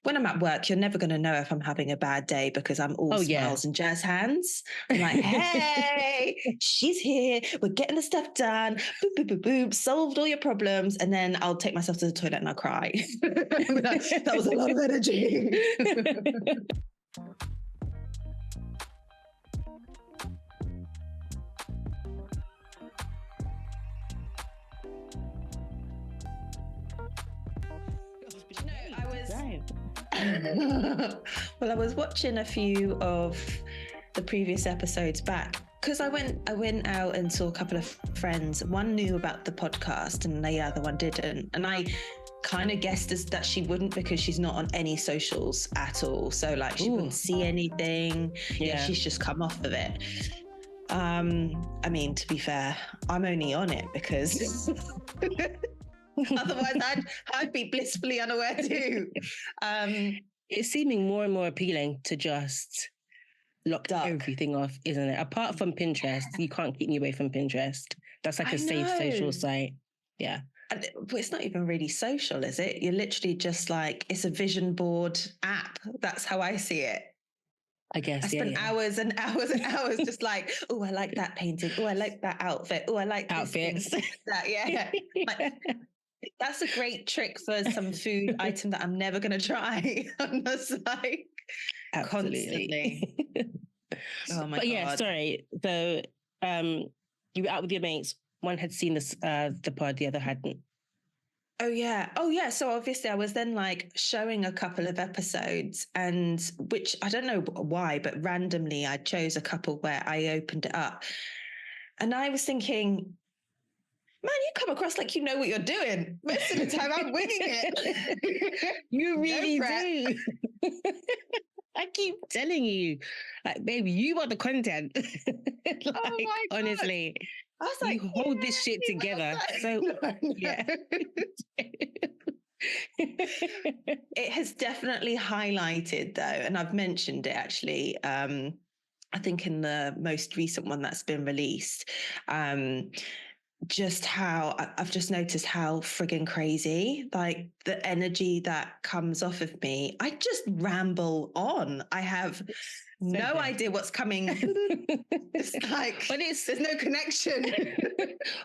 when I'm at work, you're never going to know if I'm having a bad day because I'm all smiles and jazz hands. I'm like, hey, she's here. We're getting the stuff done. Boop, boop, boop, boop. Solved all your problems. And then I'll take myself to the toilet and I'll cry. That was a lot of energy. Well, I was watching a few of the previous episodes back because I went out and saw a couple of friends. One knew about the podcast and the other one didn't. And I kind of guessed that she wouldn't because she's not on any socials at all. So like she wouldn't see anything. Yeah, she's just come off of it. I mean, to be fair, I'm only on it because otherwise I'd be blissfully unaware too. It's seeming more and more appealing to just lock everything off, isn't it? Apart from Pinterest, you can't keep me away from Pinterest. That's like a safe social site. Yeah. But it's not even really social, is it? You're literally just like, it's a vision board app. That's how I see it. I guess, I spent hours and hours and hours just like, oh, I like that painting. Oh, I like that outfit. Oh, I like outfits. That, yeah. Like, that's a great trick for some food item that I'm never going to try. I'm just like, constantly. Oh my God. Yeah, sorry. So you were out with your mates. One had seen this, the pod, the other hadn't. Oh yeah. So obviously I was then like showing a couple of episodes, and which I don't know why, but randomly I chose a couple where I opened it up. And I was thinking, man, you come across like you know what you're doing. Most of the time I'm winging it. You really do. I keep telling you, like, baby, you are the content. Like, oh my God. Honestly, I was like, you hold this shit together. So, yeah. It has definitely highlighted, though, and I've mentioned it actually. I think in the most recent one that's been released. Just how I've just noticed how friggin' crazy, like the energy that comes off of me. I just ramble on. I have no idea what's coming. It's like, but there's no connection.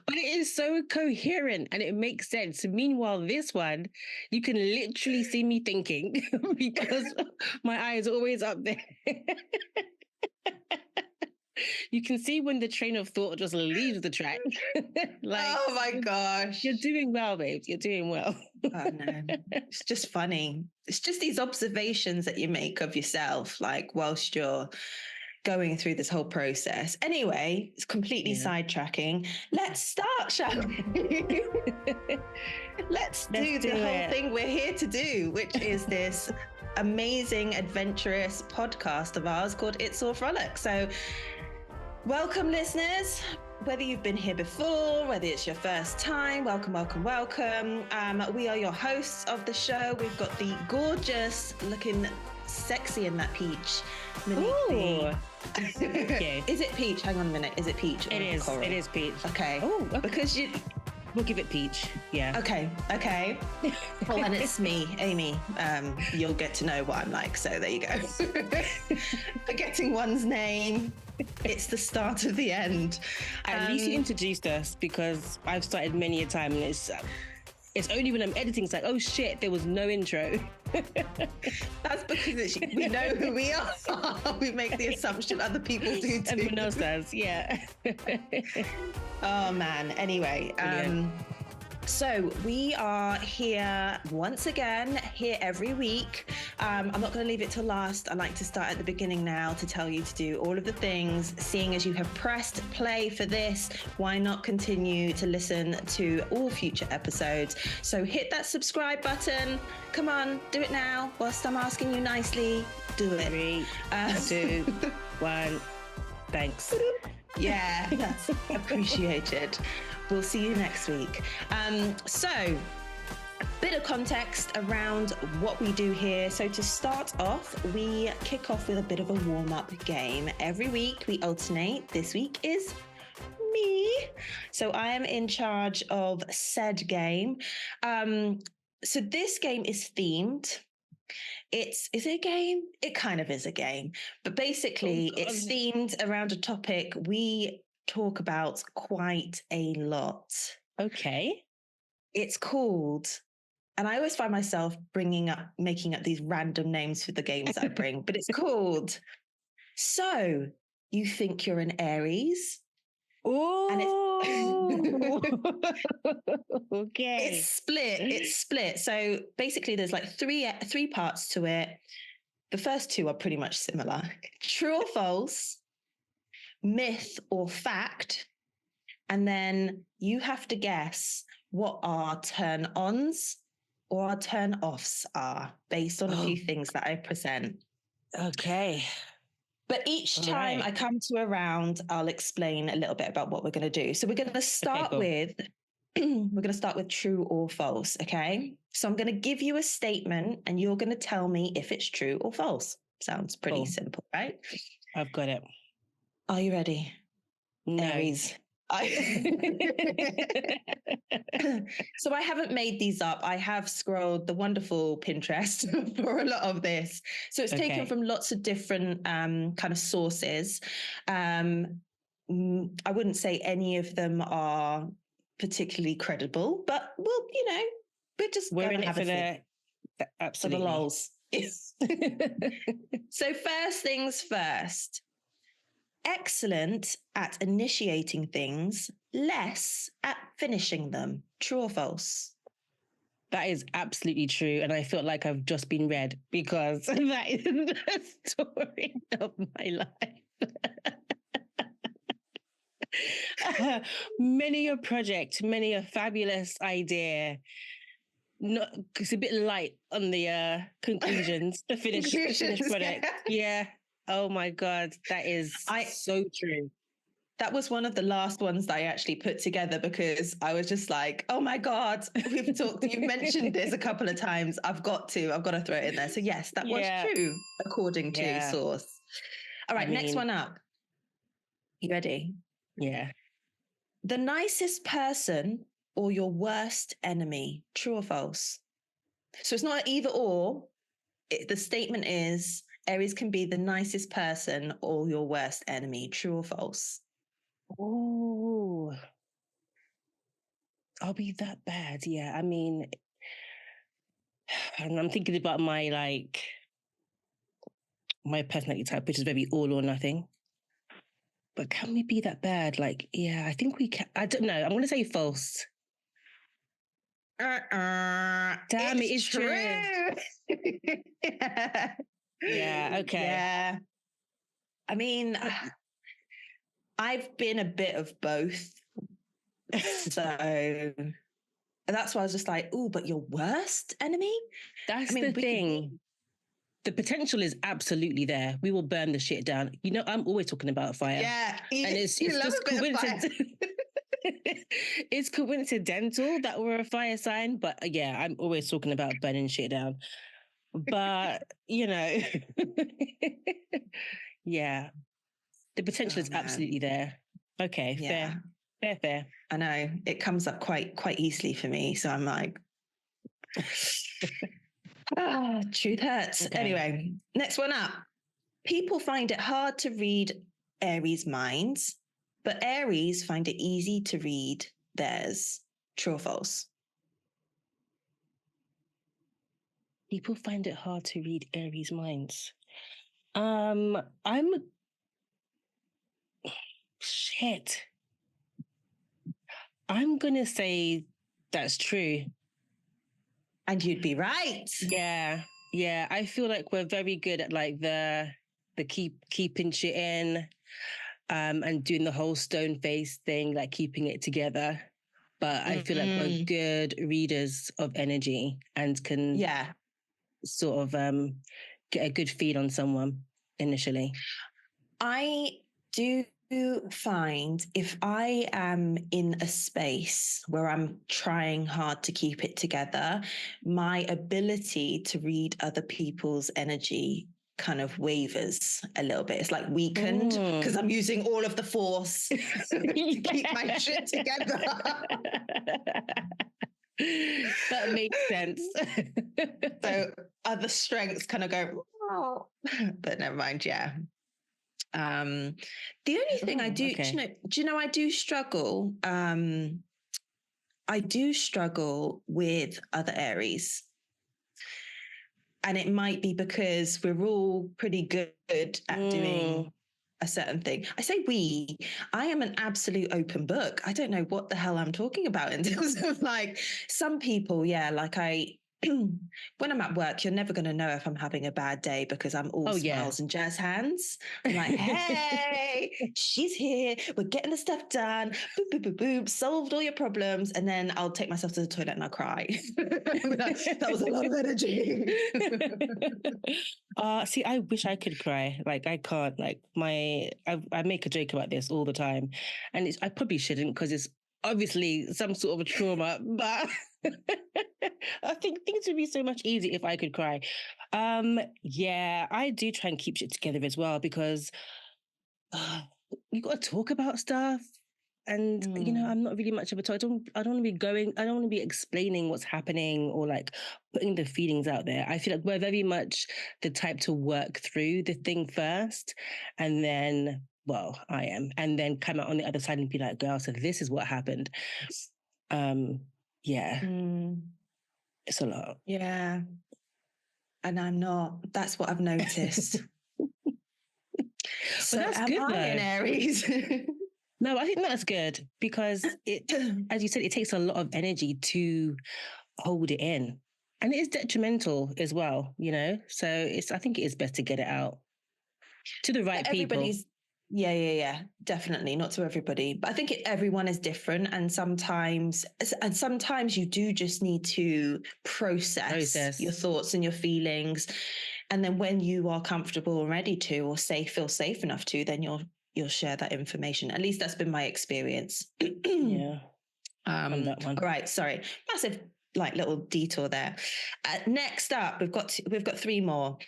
But it is so coherent and it makes sense. Meanwhile, this one, you can literally see me thinking because my eye is always up there. You can see when the train of thought just leaves the track. Like, oh my gosh. You're doing well, babes. You're doing well. Oh no. It's just funny. It's just these observations that you make of yourself, like whilst you're going through this whole process. Anyway, it's completely sidetracking. Let's start, shall we? Let's do the whole thing we're here to do, which is this amazing, adventurous podcast of ours called It's All Frolics. So welcome, listeners. Whether you've been here before, whether it's your first time, welcome. We are your hosts of the show. We've got the gorgeous looking sexy in that peach, Monique. Okay. Is it peach? Hang on a minute. Is it peach? It is. Coral? It is peach. Okay. Oh, okay. Because we'll give it peach. Yeah. Okay. Well, and it's me, Amy. You'll get to know what I'm like. So there you go. Forgetting one's name. It's the start of the end. At least you introduced us, because I've started many a time and it's only when I'm editing, it's like, oh shit, there was no intro. That's because we know who we are. We make the assumption other people do too. Everyone else does, yeah. Oh man, anyway. So we are here once again, here every week. I'm not going to leave it till last. I like to start at the beginning now to tell you to do all of the things. Seeing as you have pressed play for this, why not continue to listen to all future episodes? So hit that subscribe button. Come on, do it now. Whilst I'm asking you nicely, do it. 3, 2, 1. Thanks. Yeah, that's appreciated. We'll see you next week. So, a bit of context around what we do here. So to start off, we kick off with a bit of a warm-up game. Every week we alternate. This week is me. So I am in charge of said game. So this game is themed. Is it a game? It kind of is a game. But basically, it's themed around a topic we talk about quite a lot. Okay. It's called, and I always find myself making up these random names for the games I bring, but it's called So You Think You're an Aries? Oh, okay. It's split. So basically, there's like three parts to it. The first two are pretty much similar. True or false, myth or fact, and then you have to guess what our turn-ons or our turn-offs are based on a few things that I present. Okay. But each time I come to a round, I'll explain a little bit about what we're going to do. So we're going to start with true or false, okay? So I'm going to give you a statement and you're going to tell me if it's true or false. Sounds pretty simple, right? I've got it. Are you ready? No. Aries. So I haven't made these up. I have scrolled the wonderful Pinterest for a lot of this. So it's taken from lots of different kind of sources. I wouldn't say any of them are particularly credible, but we're in it for the absolutely for the lols. So first things first. Excellent at initiating things, less at finishing them. True or false? That is absolutely true. And I feel like I've just been read because that is the story of my life. Many a project, many a fabulous idea. It's a bit light on the conclusions, the finished product. Yeah. Oh my God, that is so true. That was one of the last ones that I actually put together because I was just like, oh my God, you've mentioned this a couple of times. I've got to throw it in there. So yes, that was true, according to source. All right, next one up. You ready? Yeah. The nicest person or your worst enemy, true or false? So it's not either or. The statement is Aries can be the nicest person or your worst enemy, true or false? Oh, I'll be that bad. Yeah. I mean, and I'm thinking about my personality type, which is very all or nothing. But can we be that bad? Like, yeah, I think we can. I don't know. I'm going to say false. Damn, it's true. Yeah, okay. Yeah. I mean, I've been a bit of both. So that's why I was just like, oh, but your worst enemy? That's the thing. The potential is absolutely there. We will burn the shit down. You know, I'm always talking about fire. Yeah. And it's just coincidental. It's coincidental that we're a fire sign, but yeah, I'm always talking about burning shit down. But, yeah, the potential is absolutely there. Okay, fair. I know it comes up quite easily for me. So I'm like, truth hurts. Okay. Anyway, next one up. People find it hard to read Aries' minds, but Aries find it easy to read theirs. True or false? People find it hard to read Aries' minds. Shit. I'm going to say that's true. And you'd be right. Yeah. I feel like we're very good at like the keeping shit in, and doing the whole stone face thing, like keeping it together. But I feel like we're good readers of energy and can sort of get a good feed on someone initially. I do find if I am in a space where I'm trying hard to keep it together, my ability to read other people's energy kind of wavers a little bit. It's like weakened because I'm using all of the force to keep my shit together. That makes sense. So other strengths kind of go, oh, but never mind. Yeah. The only thing I do, okay. do you know, I do struggle. I do struggle with other Aries. And it might be because we're all pretty good at doing a certain thing. I say I am an absolute open book. I don't know what the hell I'm talking about in terms of like some people, like when I'm at work, you're never going to know if I'm having a bad day because I'm all smiles and jazz hands. I'm like, hey, she's here. We're getting the stuff done. Boop, boop, boop, boop. Solved all your problems. And then I'll take myself to the toilet and I'll cry. That was a lot of energy. See, I wish I could cry. Like, I can't. Like, I make a joke about this all the time. And I probably shouldn't because it's obviously some sort of a trauma, but I think things would be so much easier if I could cry. I do try and keep shit together as well because you got to talk about stuff. And, I'm not really much of a talk. I don't want to be explaining what's happening or like putting the feelings out there. I feel like we're very much the type to work through the thing first and then, I am, and then come out on the other side and be like, girl, so this is what happened. It's a lot. Yeah. And I'm not. That's what I've noticed. So that's am good, I in Aries? No, I think that's good because it, as you said, it takes a lot of energy to hold it in. And it is detrimental as well, So I think it is best to get it out to the right people. Yeah, definitely. Not to everybody, but I think everyone is different. And sometimes you do just need to process your thoughts and your feelings. And then when you are comfortable and ready to, or feel safe enough to, then you'll share that information. At least that's been my experience. Yeah. On that one. All right. Sorry. Massive little detour there. Next up, we've got 3 more.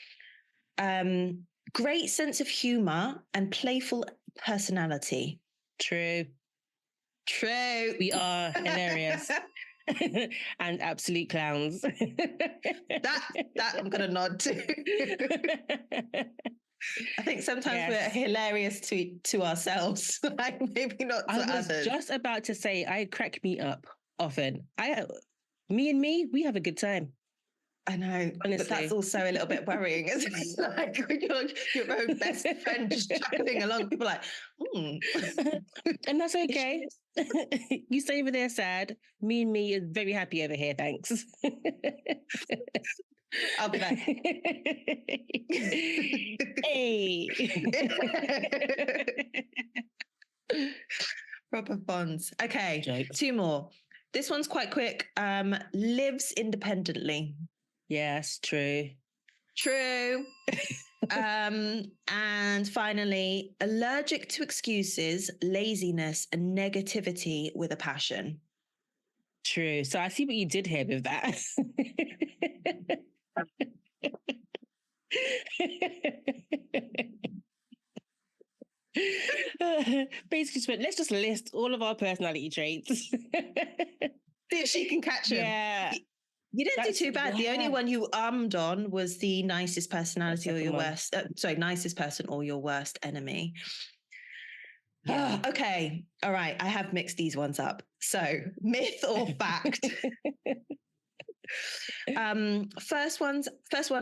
Great sense of humor and playful personality. True. We are hilarious. And absolute clowns. that I'm gonna nod to. I think sometimes we're hilarious to ourselves, like maybe not to others. I was just about to say, I crack me up often. Me, we have a good time. I know, honestly. But that's also a little bit worrying, isn't it? Like when your own best friend just chuckling along, people are like, And that's okay. You stay over there sad. Me is very happy over here, thanks. I'll be back. Hey. Proper bonds. Okay, Jokes. 2 more. This one's quite quick. Lives independently. Yes, true. And finally, allergic to excuses, laziness, and negativity with a passion. True. So I see what you did here with that. Basically, let's just list all of our personality traits. See if she can catch them. Yeah. You didn't do too bad. Yeah. The only one you on was the nicest personality or your worst. Nicest person or your worst enemy. Yeah. Okay. All right. I have mixed these ones up. So, myth or fact? First one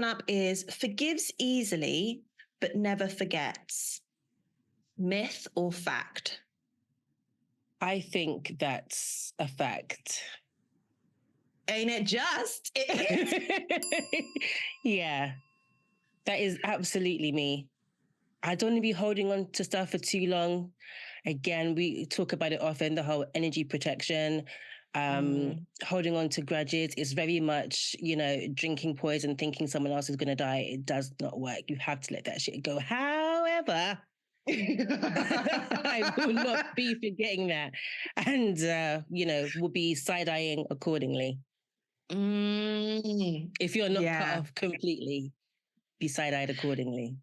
up is forgives easily but never forgets. Myth or fact? I think that's a fact. Ain't it just? Yeah. That is absolutely me. I don't want to be holding on to stuff for too long. Again, we talk about it often, the whole energy protection, holding on to grudges is very much, drinking poison, thinking someone else is going to die. It does not work. You have to let that shit go. However, I will not be forgetting that. And, will be side-eyeing accordingly. If you're not cut off completely, be side-eyed accordingly.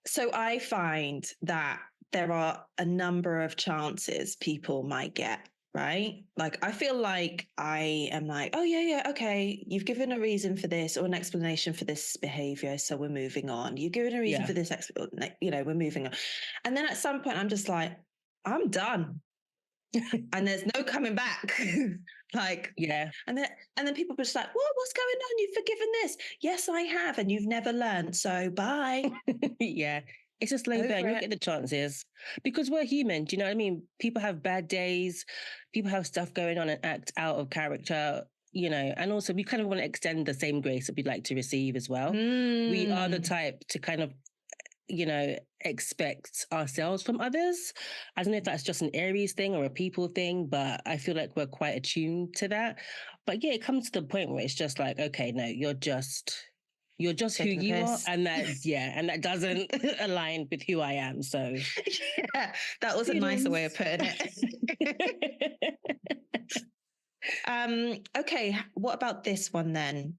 So I find that there are a number of chances people might get right? Like, I feel like I am like, oh, yeah, okay, you've given a reason for this or an explanation for this behavior, so we're moving on. You've given a reason for this, we're moving on. And then at some point, I'm just like, I'm done. And there's no coming back. Like, yeah. And then people are just like, what's going on? You've forgiven this. Yes, I have. And you've never learned. So bye. Yeah. It's a slow burn. You'll get the chances because we're human. Do you know what I mean? People have bad days. People have stuff going on and act out of character, you know, and also we kind of want to extend the same grace that we'd like to receive as well. We are the type to kind of, you know, expect ourselves from others. I don't know if that's just an Aries thing or a people thing, but I feel like we're quite attuned to that. But yeah, it comes to the point where it's just like, okay, no, you're just who you are, and that doesn't align with who I am. So yeah, that was a nicer way of putting it. Okay, what about this one then?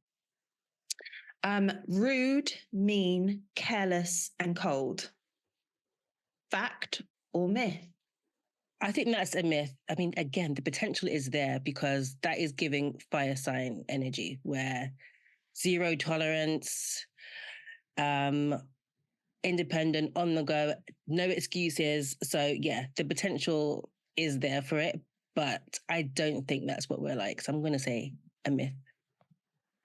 Rude, mean, careless, and cold. Fact or myth? I think that's a myth. I mean, again, the potential is there because that is giving fire sign energy where zero tolerance, independent, on the go, no excuses. So yeah, the potential is there for it, but I don't think that's what we're like. So I'm going to say a myth.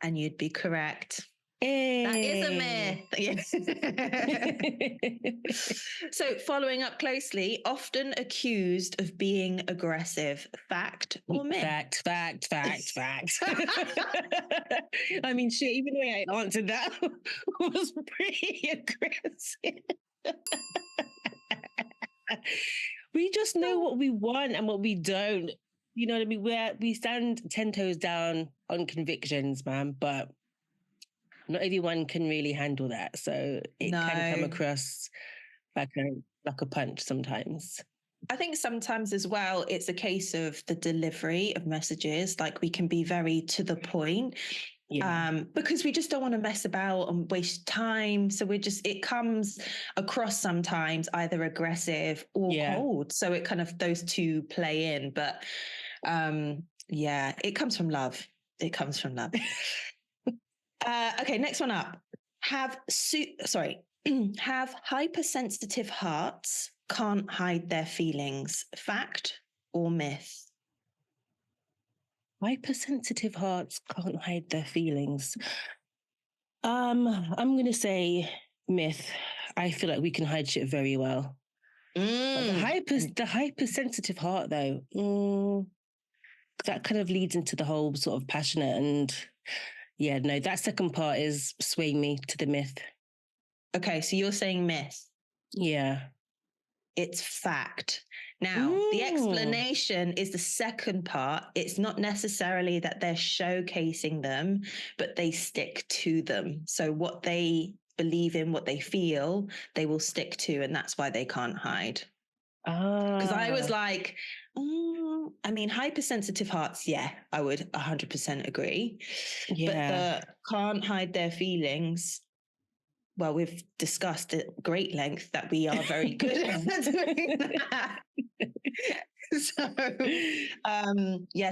And you'd be correct. That is a myth. Yes. So following up closely, often accused of being aggressive. Fact or myth? Fact. I mean, shit, even the way I answered that was pretty aggressive. We just know what we want and what we don't. You know what I mean? We stand 10 toes down on convictions, man, but not everyone can really handle that. So it can come across like a punch sometimes. I think sometimes as well, it's a case of the delivery of messages. Like we can be very to the point. Yeah. Because we just don't want to mess about and waste time. So it comes across sometimes either aggressive or cold. So it kind of, those two play in. But it comes from love. It comes from love. Okay, next one up. Have hypersensitive hearts can't hide their feelings. Fact or myth? Hypersensitive hearts can't hide their feelings. I'm going to say myth. I feel like we can hide shit very well. But the hypersensitive heart, though, that kind of leads into the whole sort of passionate and that second part is swaying me to the myth. Okay, so you're saying myth. Yeah. It's fact. Now, the explanation is the second part. It's not necessarily that they're showcasing them, but they stick to them. So what they believe in, what they feel, they will stick to, and that's why they can't hide. Because I was like, I mean, hypersensitive hearts, I would 100% agree. Yeah. But the can't hide their feelings, well, we've discussed at great length that we are very good at doing that.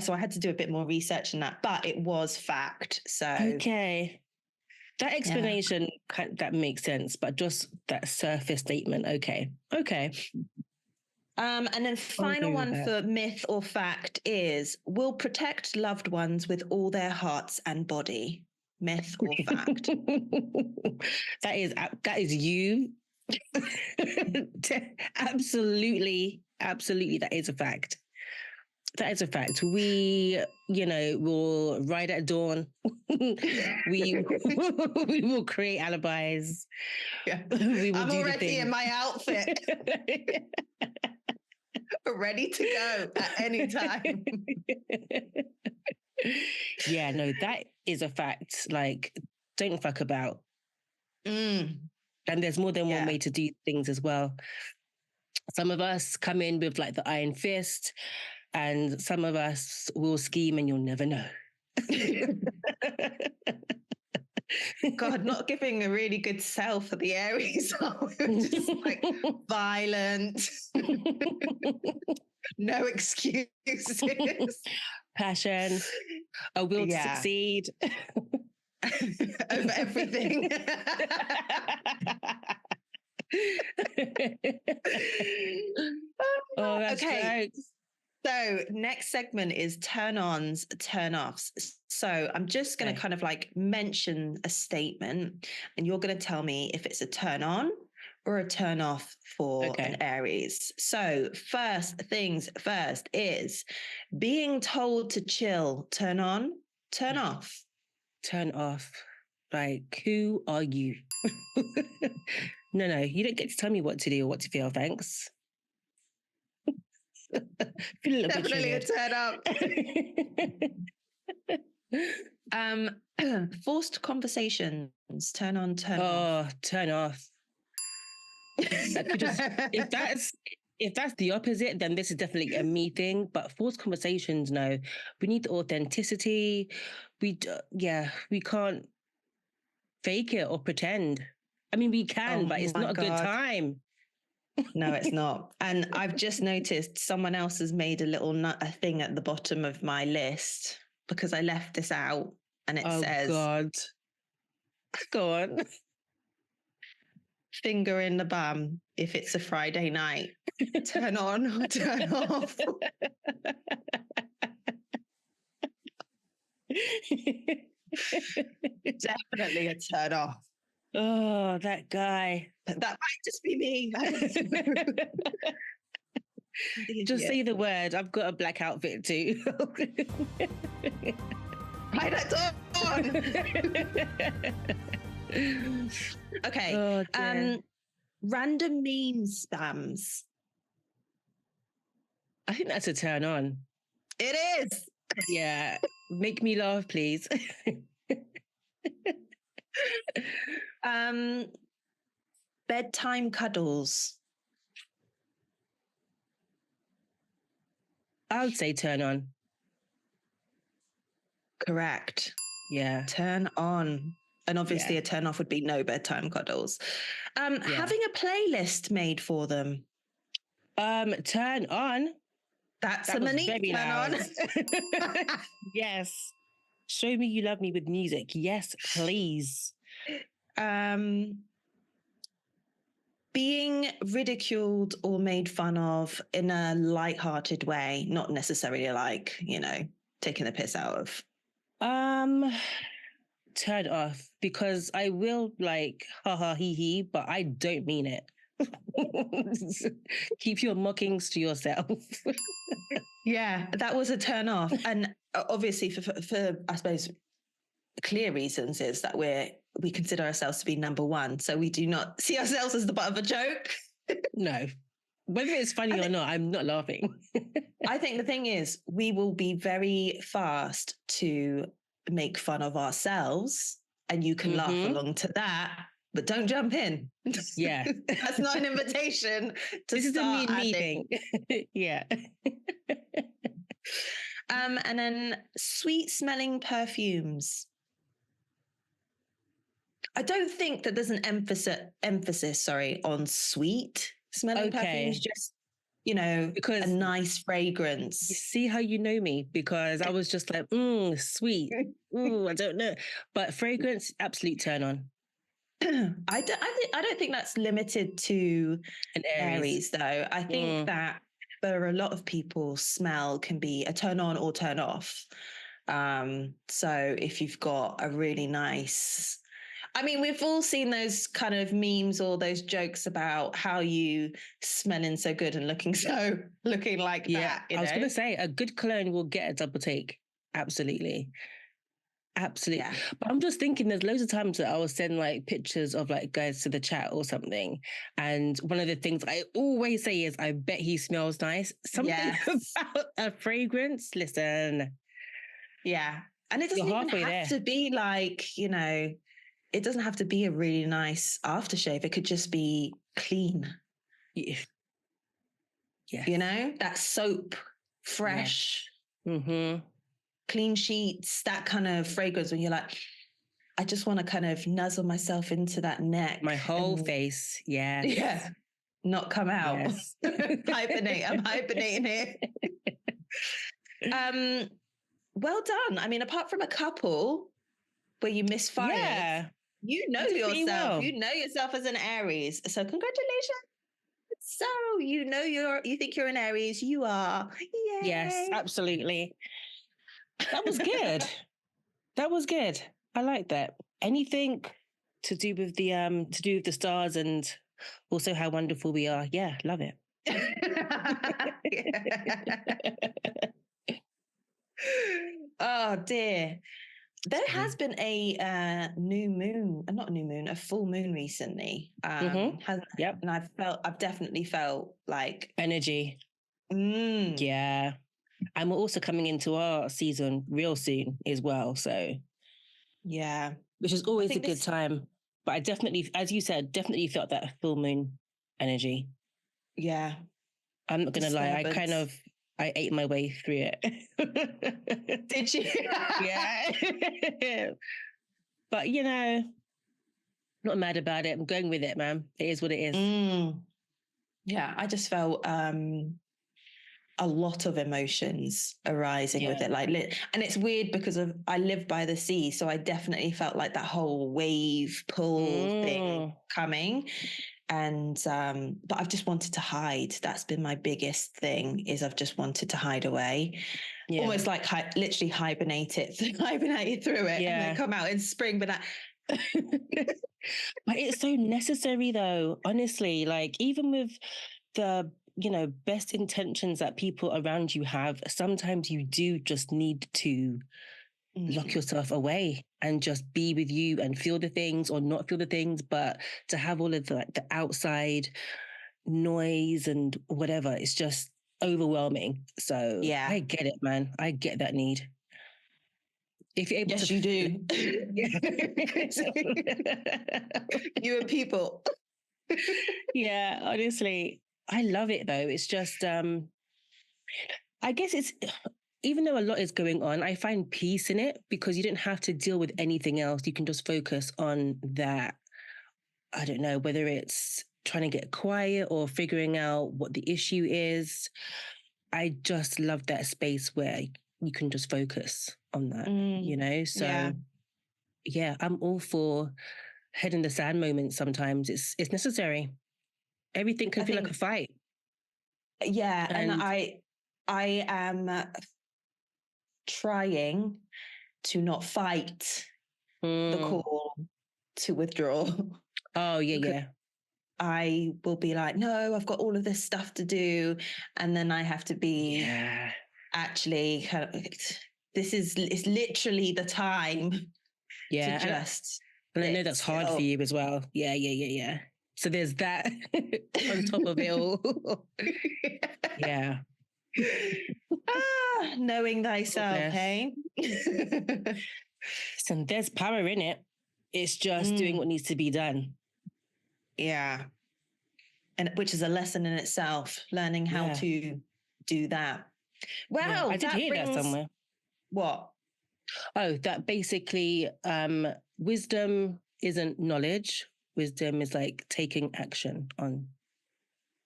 So I had to do a bit more research on that, but it was fact. So okay, that explanation that makes sense, but just that surface statement. Okay. And then final one for myth or fact is: will protect loved ones with all their hearts and body. Myth or fact? That is you. Absolutely, that is a fact. That is a fact. We, will ride at dawn. we will create alibis. Yeah. I'm already in my outfit. Ready to go at any time. Yeah, no, that is a fact. Like, don't fuck about. And there's more than one way to do things as well. Some of us come in with like the iron fist, and some of us will scheme and you'll never know. God, not giving a really good sell for the Aries. Just like violent, no excuses, passion, a will to succeed. Over everything. Oh, that's okay. Jokes. So next segment is turn-ons, turn-offs. So I'm just going to kind of like mention a statement and you're going to tell me if it's a turn-on or a turn-off for an Aries. So first things first is being told to chill, turn on, turn off. Turn off. Like, who are you? No, you don't get to tell me what to do or what to feel, thanks. Feel a Definitely a turn up. Forced conversations, turn on, turn off. Oh, turn off. If that's the opposite, then this is definitely a me thing. But forced conversations, no. We need the authenticity. We can't fake it or pretend. I mean, we can, but it's not a good time. No, it's not. And I've just noticed someone else has made a thing at the bottom of my list because I left this out and it says, God. Go on. Finger in the bum if it's a Friday night. Turn on or turn off. Definitely a turn off. Oh, that guy. That might just be me. Just say the word. I've got a black outfit too. Right at dawn. Okay. Oh, random meme spams. I think that's a turn on. It is. Yeah. Make me laugh, please. Bedtime cuddles. I would say turn on. Correct. Yeah. Turn on. And obviously a turn off would be no bedtime cuddles. Having a playlist made for them. Turn on. That's a Monique turn on. Yes. Show me you love me with music. Yes, please. Being ridiculed or made fun of in a light-hearted way, not necessarily like, taking the piss out of. Turn off, because I will like ha ha he he, but I don't mean it. Keep your mockings to yourself. Yeah, that was a turn off. And obviously for I suppose clear reasons is that we consider ourselves to be number one. So we do not see ourselves as the butt of a joke. No. Whether it's funny or not, I'm not laughing. I think the thing is, we will be very fast to make fun of ourselves and you can laugh along to that, but don't jump in. Yeah. That's not an invitation to this is a me thing. Yeah. And then sweet smelling perfumes. I don't think that there's an emphasis on sweet smelling perfumes, just, because a nice fragrance. You see how you know me, because I was just like, sweet. I don't know. But fragrance, absolute turn on. I don't think that's limited to an Aries though. I think that for a lot of people, smell can be a turn on or turn off. So if you've got a really nice, I mean, we've all seen those kind of memes or those jokes about how you smelling so good and looking like that. I was going to say a good cologne will get a double take. Absolutely. Absolutely. Yeah. But I'm just thinking there's loads of times that I will send like pictures of like guys to the chat or something. And one of the things I always say is, I bet he smells nice. Something about a fragrance. Listen. Yeah. And it doesn't even have to be like, it doesn't have to be a really nice aftershave. It could just be clean. Yeah. That soap, fresh. Yeah. Clean sheets, that kind of fragrance when you're like, I just want to kind of nuzzle myself into that neck. My whole face. Yeah. Yeah. Not come out. Yes. Hibernate. I'm hibernating here. Well done. I mean, apart from a couple where you misfired, you know yourself. Well. You know yourself as an Aries. So congratulations. So you think you're an Aries. You are. Yay. Yes, absolutely. That was good. That was good. I like that. Anything to do with the stars and also how wonderful we are. Yeah, love it. Oh dear. There has been a a full moon recently. Yep. And I've definitely felt like energy. Yeah. And we're also coming into our season real soon as well. So yeah. Which is always a good time. But I definitely, as you said, definitely felt that full moon energy. Yeah. I'm not going to lie. I ate my way through it. Did you? Yeah. But, not mad about it. I'm going with it, man. It is what it is. Yeah, I just felt a lot of emotions arising with it. And it's weird because I live by the sea. So I definitely felt like that whole wave pull thing coming. And but I've just wanted to hide. That's been my biggest thing, is I've just wanted to hide away. Yeah. Almost like literally hibernate through it, and then come out in spring. But but it's so necessary though, honestly. Like even with the best intentions that people around you have, sometimes you do just need to lock yourself away and just be with you and feel the things or not feel the things. But to have all of the outside noise and whatever, it's just overwhelming. So yeah, I get it, man. I get that need. If you're able to, you do. You and people. Yeah, honestly, I love it though. It's just, I guess it's, even though a lot is going on, I find peace in it because you don't have to deal with anything else. You can just focus on that. I don't know, whether it's trying to get quiet or figuring out what the issue is. I just love that space where you can just focus on that, So yeah, I'm all for head in the sand moments sometimes. It's necessary. Everything can feel like a fight. Yeah, and I am trying to not fight the call to withdraw. Oh, yeah. I will be like, no, I've got all of this stuff to do. And then I have to be actually, it's literally the time to just... And I know that's hard for you as well. Yeah. So there's that on top of it all. Yeah. Knowing thyself, hey? So there's power in it. It's just doing what needs to be done. Yeah. And which is a lesson in itself, learning how to do that. Wow. I did hear that somewhere. What? Oh, that basically wisdom isn't knowledge. Wisdom is like taking action on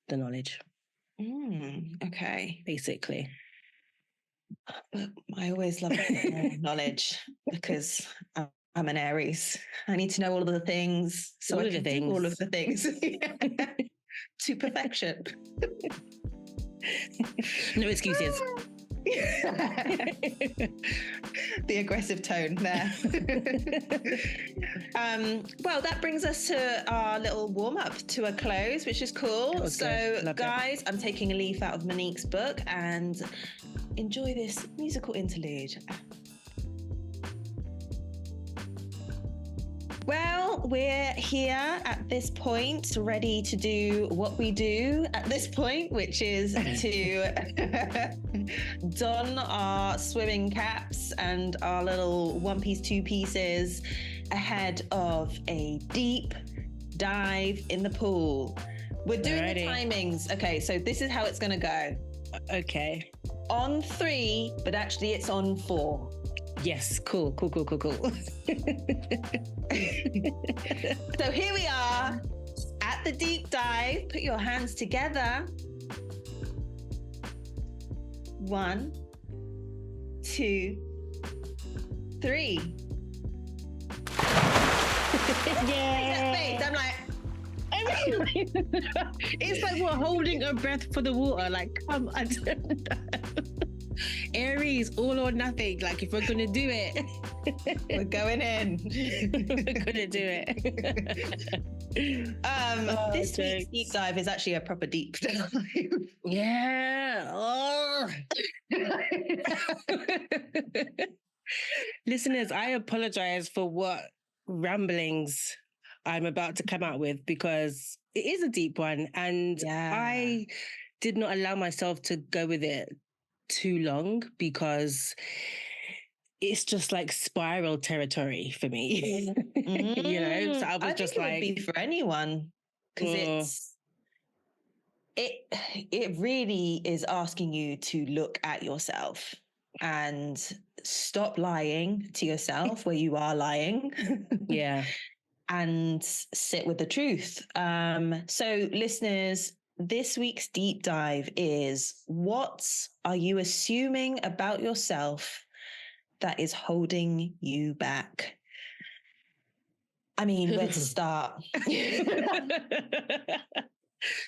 the knowledge. Okay. Basically. But I always love knowledge because I'm an Aries. I need to know all of the things. So I can do all of the things to perfection. No excuses. The aggressive tone there. Well, that brings us to our little warm-up to a close, which is cool. So guys, I'm taking a leaf out of Monique's book and enjoy this musical interlude. Well, we're here at this point, ready to do what we do at this point, which is to don our swimming caps and our little one-piece, two-pieces ahead of a deep dive in the pool. We're doing the timings. Okay, so this is how it's going to go. Okay. On 3, but actually it's on 4. Yes, cool. So here we are at the deep dive. Put your hands together. 1, 2, 3. Yeah. I'm like, it's like we're holding our breath for the water. Like, come on. Aries, all or nothing. Like, if we're gonna do it, we're going in. We're gonna do it. This week's deep dive is actually a proper deep dive. Yeah. Oh. Listeners, I apologize for what ramblings I'm about to come out with, because it is a deep one, and I did not allow myself to go with it too long, because it's just like spiral territory for me. You know, so I was just like, it would be for anyone, because it really is asking you to look at yourself and stop lying to yourself where you are lying. Yeah. And sit with the truth. So listeners, this week's deep dive is: what are you assuming about yourself that is holding you back? I mean, where to start?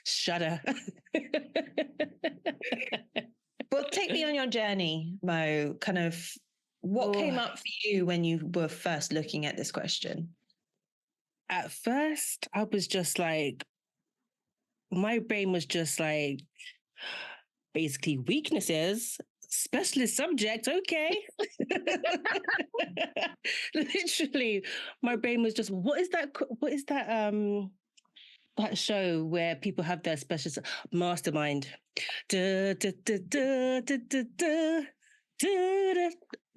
Shudder. But take me on your journey, Mo. Kind of what came up for you when you were first looking at this question? At first, I was just like, my brain was just like, basically weaknesses, specialist subject, okay. Literally, my brain was just, what is that that show where people have their specialist mastermind?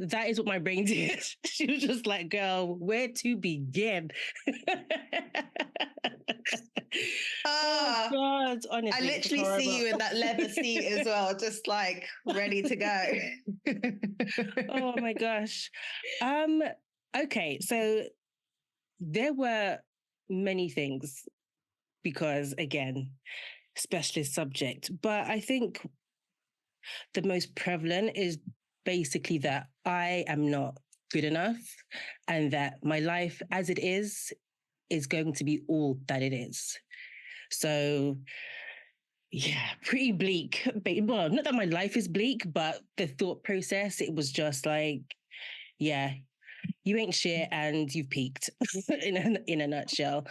That is what my brain did. She was just like, girl, where to begin? Oh God, honestly. I literally see you in that leather seat as well, just like ready to go. Oh my gosh. Okay, so there were many things, because again, specialist subject, but I think the most prevalent is basically that I am not good enough, and that my life as it is going to be all that it is. So yeah, pretty bleak. Well, not that my life is bleak, but the thought process, it was just like, yeah, you ain't shit and you've peaked in a nutshell.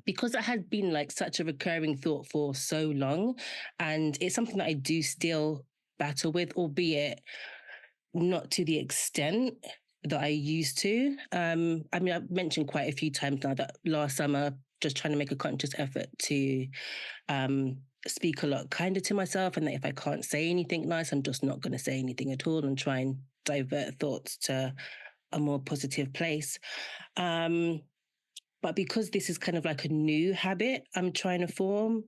Because it had been like such a recurring thought for so long, and it's something that I do still battle with, albeit not to the extent that I used to. I mean, I've mentioned quite a few times now that last summer, just trying to make a conscious effort to speak a lot kinder to myself, and that if I can't say anything nice, I'm just not going to say anything at all, and try and divert thoughts to a more positive place. But because this is kind of like a new habit I'm trying to form,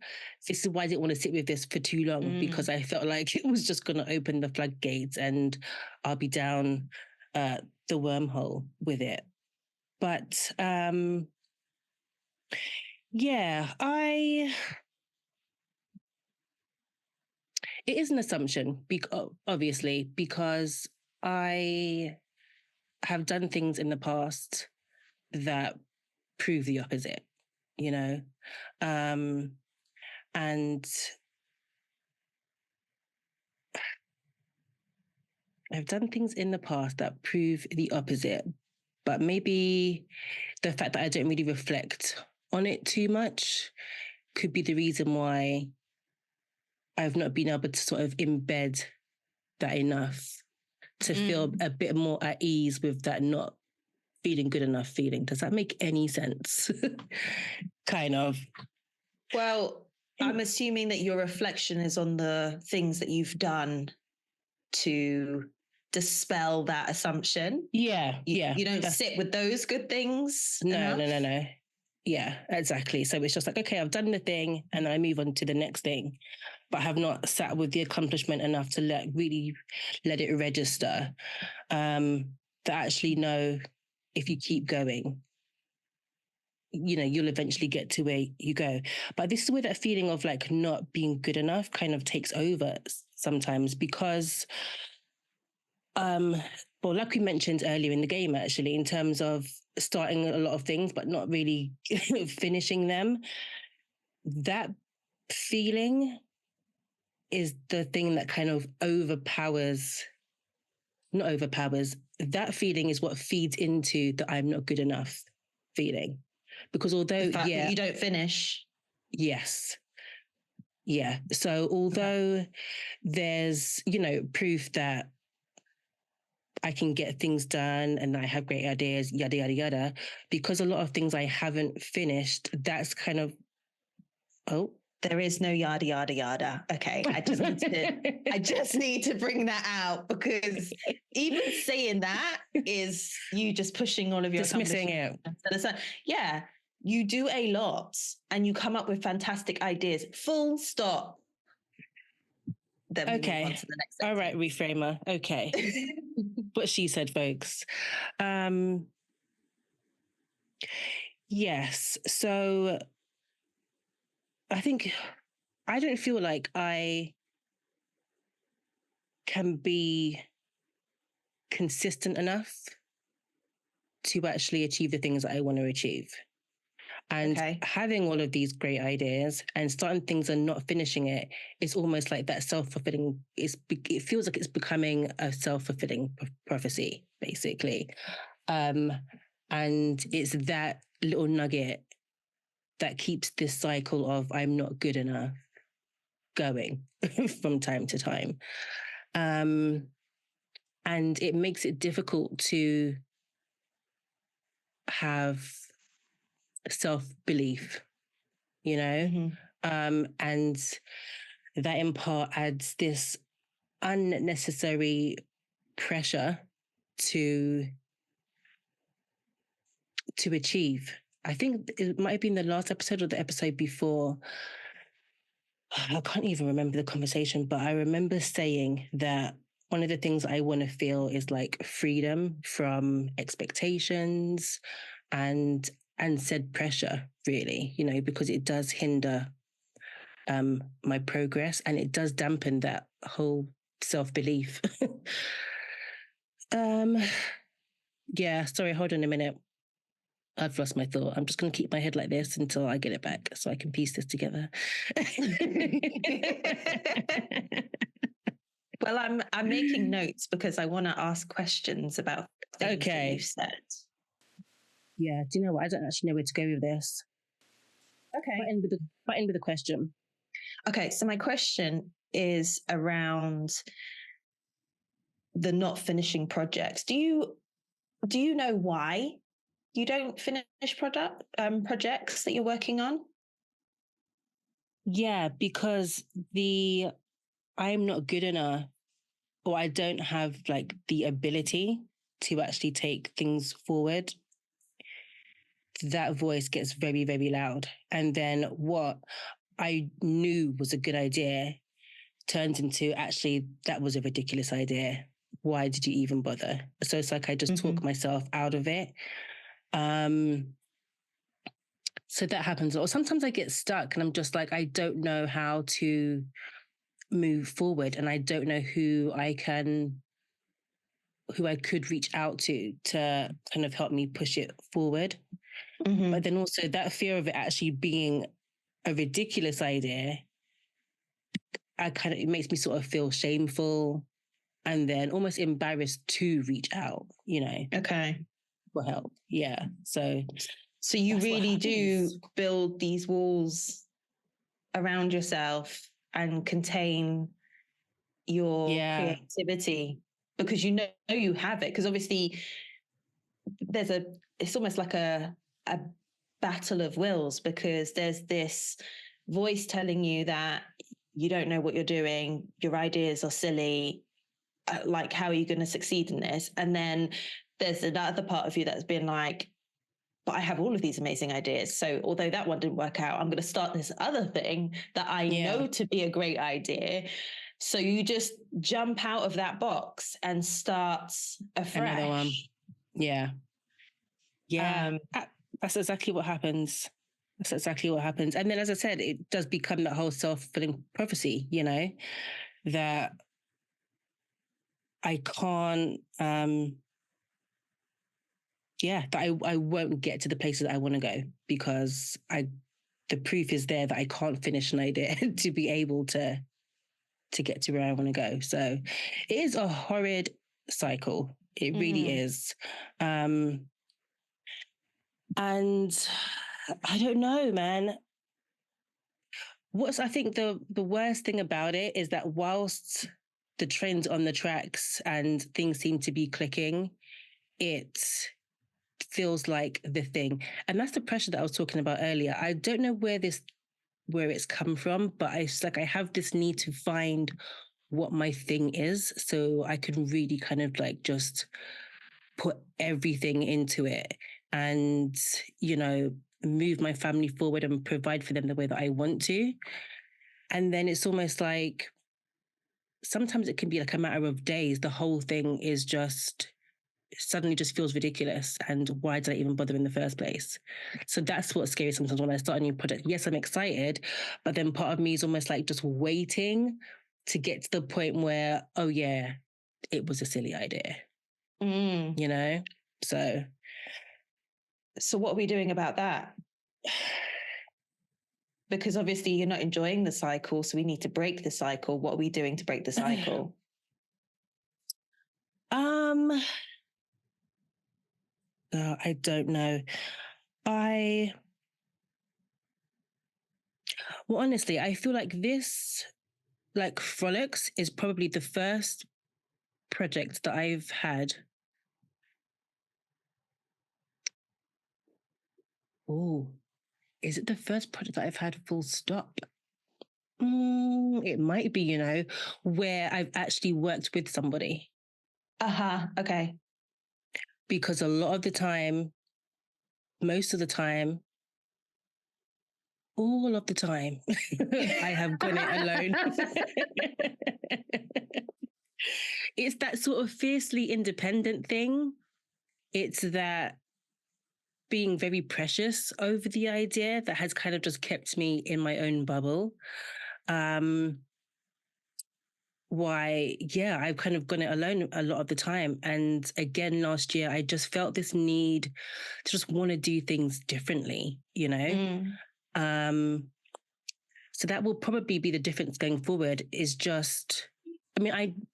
this is why I didn't want to sit with this for too long, because I felt like it was just going to open the floodgates and I'll be down the wormhole with it. But yeah, it is an assumption, obviously, because I have done things in the past that prove the opposite, you know? And I've done things in the past that prove the opposite, but maybe the fact that I don't really reflect on it too much could be the reason why I've not been able to sort of embed that enough to feel a bit more at ease with that not feeling good enough feeling. Does that make any sense? Kind of. Well, I'm assuming that your reflection is on the things that you've done to dispel that assumption. Yeah, You don't sit with those good things. No. Yeah, exactly. So it's just like, okay, I've done the thing and then I move on to the next thing, but I have not sat with the accomplishment enough to really let it register, to actually know if you keep going, you'll eventually get to where you go. But this is where that feeling of like not being good enough kind of takes over sometimes because, well, like we mentioned earlier in the game, actually, in terms of starting a lot of things, but not really finishing them, that feeling is the thing that kind of not overpowers, that feeling is what feeds into the I'm not good enough feeling. Because although, the fact that you don't finish. Yes. Yeah. So although there's, proof that I can get things done and I have great ideas, yada, yada, yada, because a lot of things I haven't finished, that's kind of, there is no yada, yada, yada. Okay. I just need to bring that out because even saying that is you just pushing all of your dismissing it. Yeah. You do a lot and you come up with fantastic ideas. Full stop. Then we move on to the next section. All right, reframer. Okay. What she said, folks. Yes. So I think I don't feel like I can be consistent enough to actually achieve the things that I want to achieve. And having all of these great ideas and starting things and not finishing it is almost like that self-fulfilling. It feels like it's becoming a self-fulfilling prophecy, basically. And it's that little nugget that keeps this cycle of I'm not good enough going from time to time. And it makes it difficult to have self-belief, and that in part adds this unnecessary pressure to achieve. I think it might have been the last episode or the episode before. I can't even remember the conversation, but I remember saying that one of the things I want to feel is like freedom from expectations and said pressure, really, because it does hinder my progress and it does dampen that whole self-belief. Yeah, sorry, hold on a minute. I've lost my thought. I'm just going to keep my head like this until I get it back so I can piece this together. Well, I'm making notes because I want to ask questions about things that you've said. Yeah, do you know what? I don't actually know where to go with this. Okay. Butt in with a question. Okay, so my question is around the not finishing projects. Do you know why you don't finish projects that you're working on? Yeah, because I'm not good enough, or I don't have like the ability to actually take things forward. That voice gets very, very loud. And then what I knew was a good idea turns into actually that was a ridiculous idea. Why did you even bother? So it's like I just talk myself out of it. So that happens. Or sometimes I get stuck and I'm just like, I don't know how to move forward and I don't know who I could reach out to kind of help me push it forward. But then also that fear of it actually being a ridiculous idea, it makes me sort of feel shameful and then almost embarrassed to reach out, Okay. For help. Yeah. So you really do build these walls around yourself and contain your creativity because you know you have it. Because obviously it's almost like a battle of wills because there's this voice telling you that you don't know what you're doing, your ideas are silly, like how are you going to succeed in this? And then there's another part of you that's been like, but I have all of these amazing ideas. So although that one didn't work out, I'm going to start this other thing that I know to be a great idea. So you just jump out of that box and start afresh. Another one. Yeah. Yeah. That's exactly what happens. That's exactly what happens. And then, as I said, it does become that whole self-fulfilling prophecy, you know, that I can't, that I won't get to the places that I want to go because the proof is there that I can't finish an idea to be able to get to where I want to go. So it is a horrid cycle. It really is. And I don't know, man. I think the worst thing about it is that whilst the trend's on the tracks and things seem to be clicking, it feels like the thing. And that's the pressure that I was talking about earlier. I don't know where it's come from, but I have this need to find what my thing is so I can really kind of like just put everything into it and, you know, move my family forward and provide for them the way that I want to. And then it's almost like sometimes it can be like a matter of days. The whole thing is suddenly just feels ridiculous. And why did I even bother in the first place? So that's what's scary sometimes when I start a new project. Yes, I'm excited, but then part of me is almost like just waiting to get to the point where, oh yeah, it was a silly idea. You know? So what are we doing about that? Because obviously you're not enjoying the cycle, so we need to break the cycle. What are we doing to break the cycle? I don't know. Well, honestly, I feel like Frolics is probably the first project that I've had. Oh, is it the first project that I've had full stop? It might be, you know, where I've actually worked with somebody. Okay. Because a lot of the time, most of the time, all of the time, I have done it alone. It's that sort of fiercely independent thing. It's that being very precious over the idea that has kind of just kept me in my own bubble. I've kind of gone it alone a lot of the time. And again, last year, I just felt this need to just want to do things differently, you know? So that will probably be the difference going forward is just, I mean,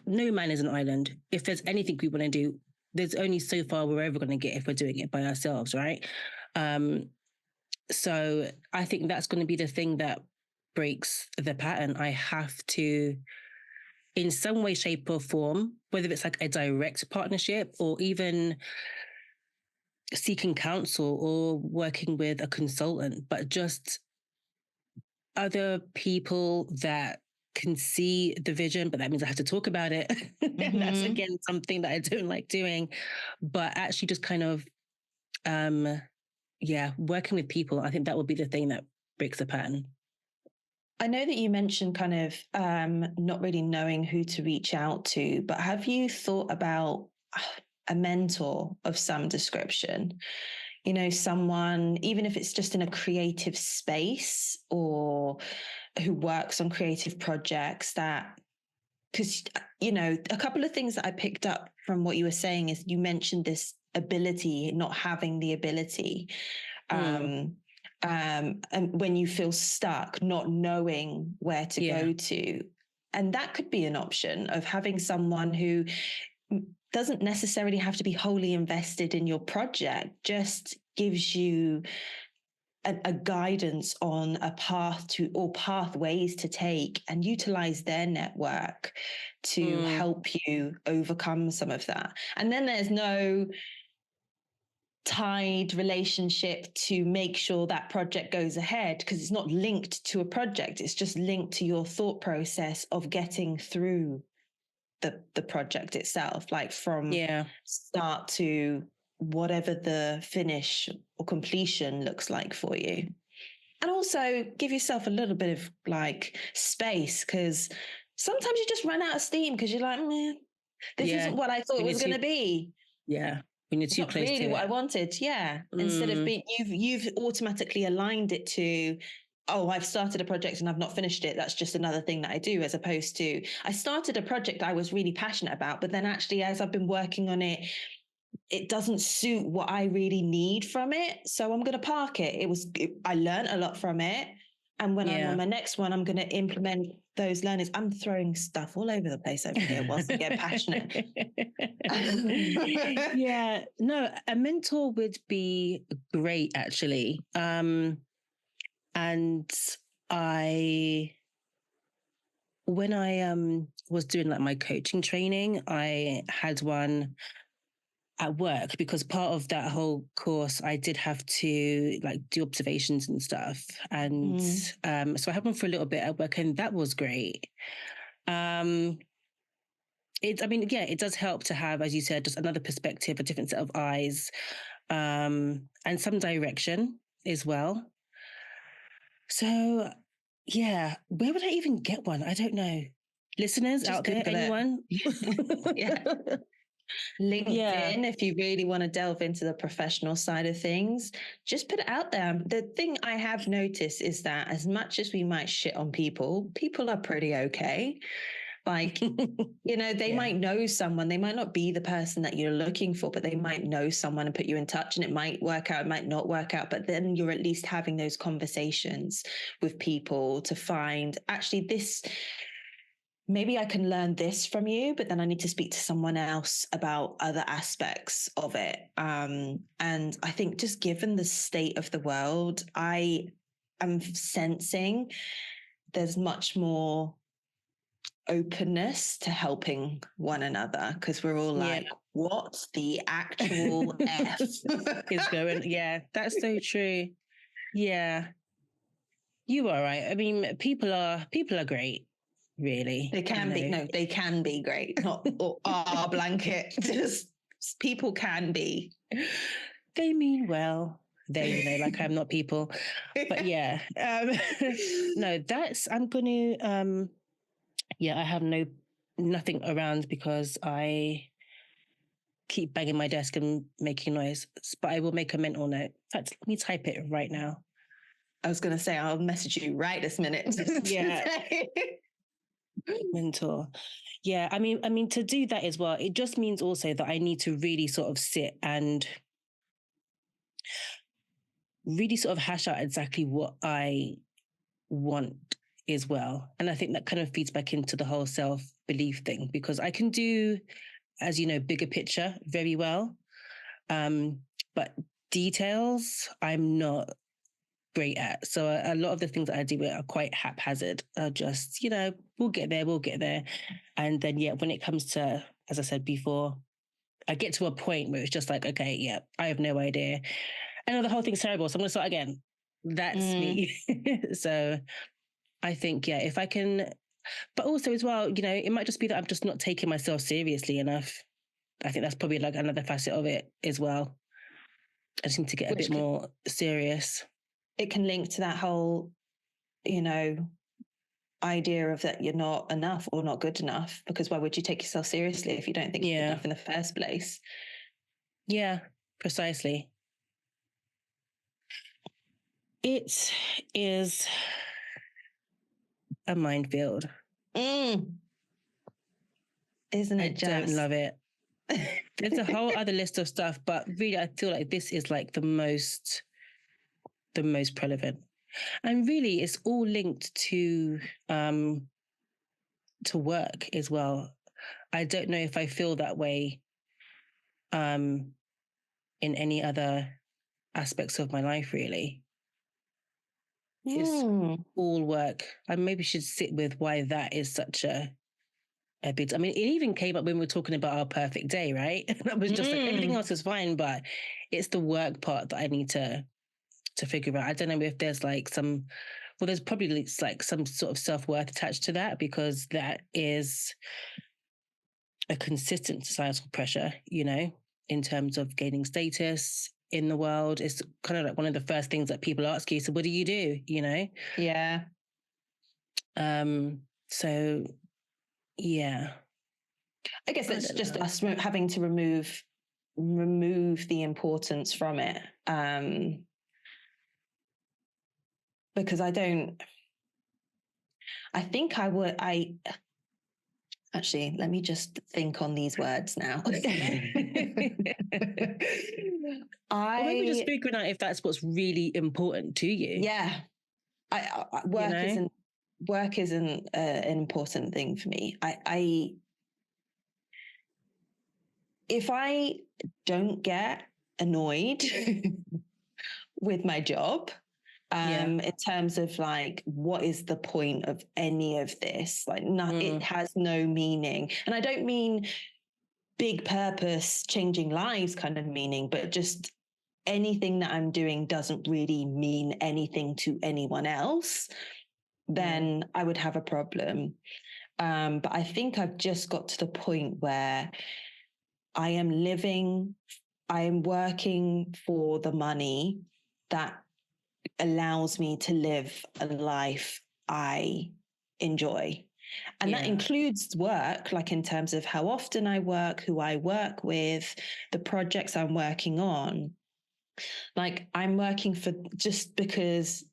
no man is an island. If there's anything we want to do, there's only so far we're ever going to get if we're doing it by ourselves, right? So I think that's going to be the thing that breaks the pattern. I have to, in some way, shape or form, whether it's like a direct partnership or even seeking counsel or working with a consultant, but just other people that can see the vision, but that means I have to talk about it. That's again something that I don't like doing, but actually just kind of, working with people. I think that will be the thing that breaks the pattern. I know that you mentioned kind of not really knowing who to reach out to, but have you thought about a mentor of some description? You know, someone, even if it's just in a creative space or who works on creative projects because, you know, a couple of things that I picked up from what you were saying is you mentioned this ability, not having the ability. And when you feel stuck, not knowing where to go to. And that could be an option of having someone who doesn't necessarily have to be wholly invested in your project, just gives you a guidance on a path to or pathways to take and utilize their network to help you overcome some of that. And then there's no tied relationship to make sure that project goes ahead because it's not linked to a project. It's just linked to your thought process of getting through the project itself, like from start to whatever the finish or completion looks like for you. And also give yourself a little bit of like space, because sometimes you just run out of steam because you're like, this isn't what I thought it was going to be. Yeah. When you're too not close really to what it. I wanted. Yeah. Instead of being, you've automatically aligned it to, oh, I've started a project and I've not finished it. That's just another thing that I do, as opposed to I started a project I was really passionate about, but then actually as I've been working on it, it doesn't suit what I really need from it. So I'm going to park it. I learned a lot from it. And when I'm on my next one, I'm going to implement those learnings. I'm throwing stuff all over the place over here whilst I get passionate. Yeah, no, a mentor would be great, actually. And when I was doing like my coaching training, I had one at work, because part of that whole course I did have to like do observations and stuff, and so I had one for a little bit at work, and that was great. It does help to have, as you said, just another perspective, a different set of eyes, and some direction as well. So yeah, where would I even get one? I don't know. Listeners just out there, anyone? Yeah. LinkedIn, if you really want to delve into the professional side of things, just put it out there. The thing I have noticed is that as much as we might shit on people, people are pretty okay. Like, they might know someone, they might not be the person that you're looking for, but they might know someone and put you in touch, and it might work out, it might not work out, but then you're at least having those conversations with people to find, actually, maybe I can learn this from you, but then I need to speak to someone else about other aspects of it. And I think just given the state of the world, I am sensing there's much more openness to helping one another, because we're all like, what the actual F is going? Yeah, that's so true. Yeah. You are right. I mean, people are great. Really, they can be. No, they can be great. Not our blanket. Just people can be. They mean well. Like I'm not people. But yeah, no, I'm going to. I have nothing around because I keep banging my desk and making noise. But I will make a mental note. In fact, let me type it right now. I was going to say, I'll message you right this minute. Yeah. Mentor. Yeah, I mean, to do that as well, it just means also that I need to really sort of sit and really sort of hash out exactly what I want as well. And I think that kind of feeds back into the whole self-belief thing, because I can do, as you know, bigger picture very well. But details, I'm not great at. So a lot of the things that I do are quite haphazard. Just, we'll get there. And then, when it comes to, as I said before, I get to a point where it's just like, okay, I have no idea. I know the whole thing's terrible, so I'm going to start again. That's me. So I think, if I can, but also as well, it might just be that I'm just not taking myself seriously enough. I think that's probably like another facet of it as well. I just need to get a bit more serious. It can link to that whole, idea of that you're not enough or not good enough, because why would you take yourself seriously if you don't think you're enough in the first place? Yeah, precisely. It is a minefield. Isn't it just? I don't love it. There's a whole other list of stuff, but really I feel like this is like the most relevant. And really it's all linked to work as well. I don't know if I feel that way in any other aspects of my life, really. It's all work. I maybe should sit with why that is such a big... I mean, it even came up when we were talking about our perfect day, right? That was just like, everything else is fine, but it's the work part that I need to figure out. I don't know if there's like there's probably like some sort of self-worth attached to that, because that is a consistent societal pressure, in terms of gaining status in the world. It's kind of like one of the first things that people ask you. So what do you do? You know? Yeah. So yeah. I guess it's just us having to remove the importance from it. Because I think actually, let me just think on these words now. Or maybe just figuring out if that's what's really important to you. Yeah. Work isn't an important thing for me. If I don't get annoyed with my job, in terms of like, what is the point of any of this? Like, it has no meaning. And I don't mean big purpose, changing lives kind of meaning, but just anything that I'm doing doesn't really mean anything to anyone else, then I would have a problem. But I think I've just got to the point where I am working for the money that allows me to live a life I enjoy. And that includes work, like in terms of how often I work, who I work with, the projects I'm working on. Like, I'm working for just because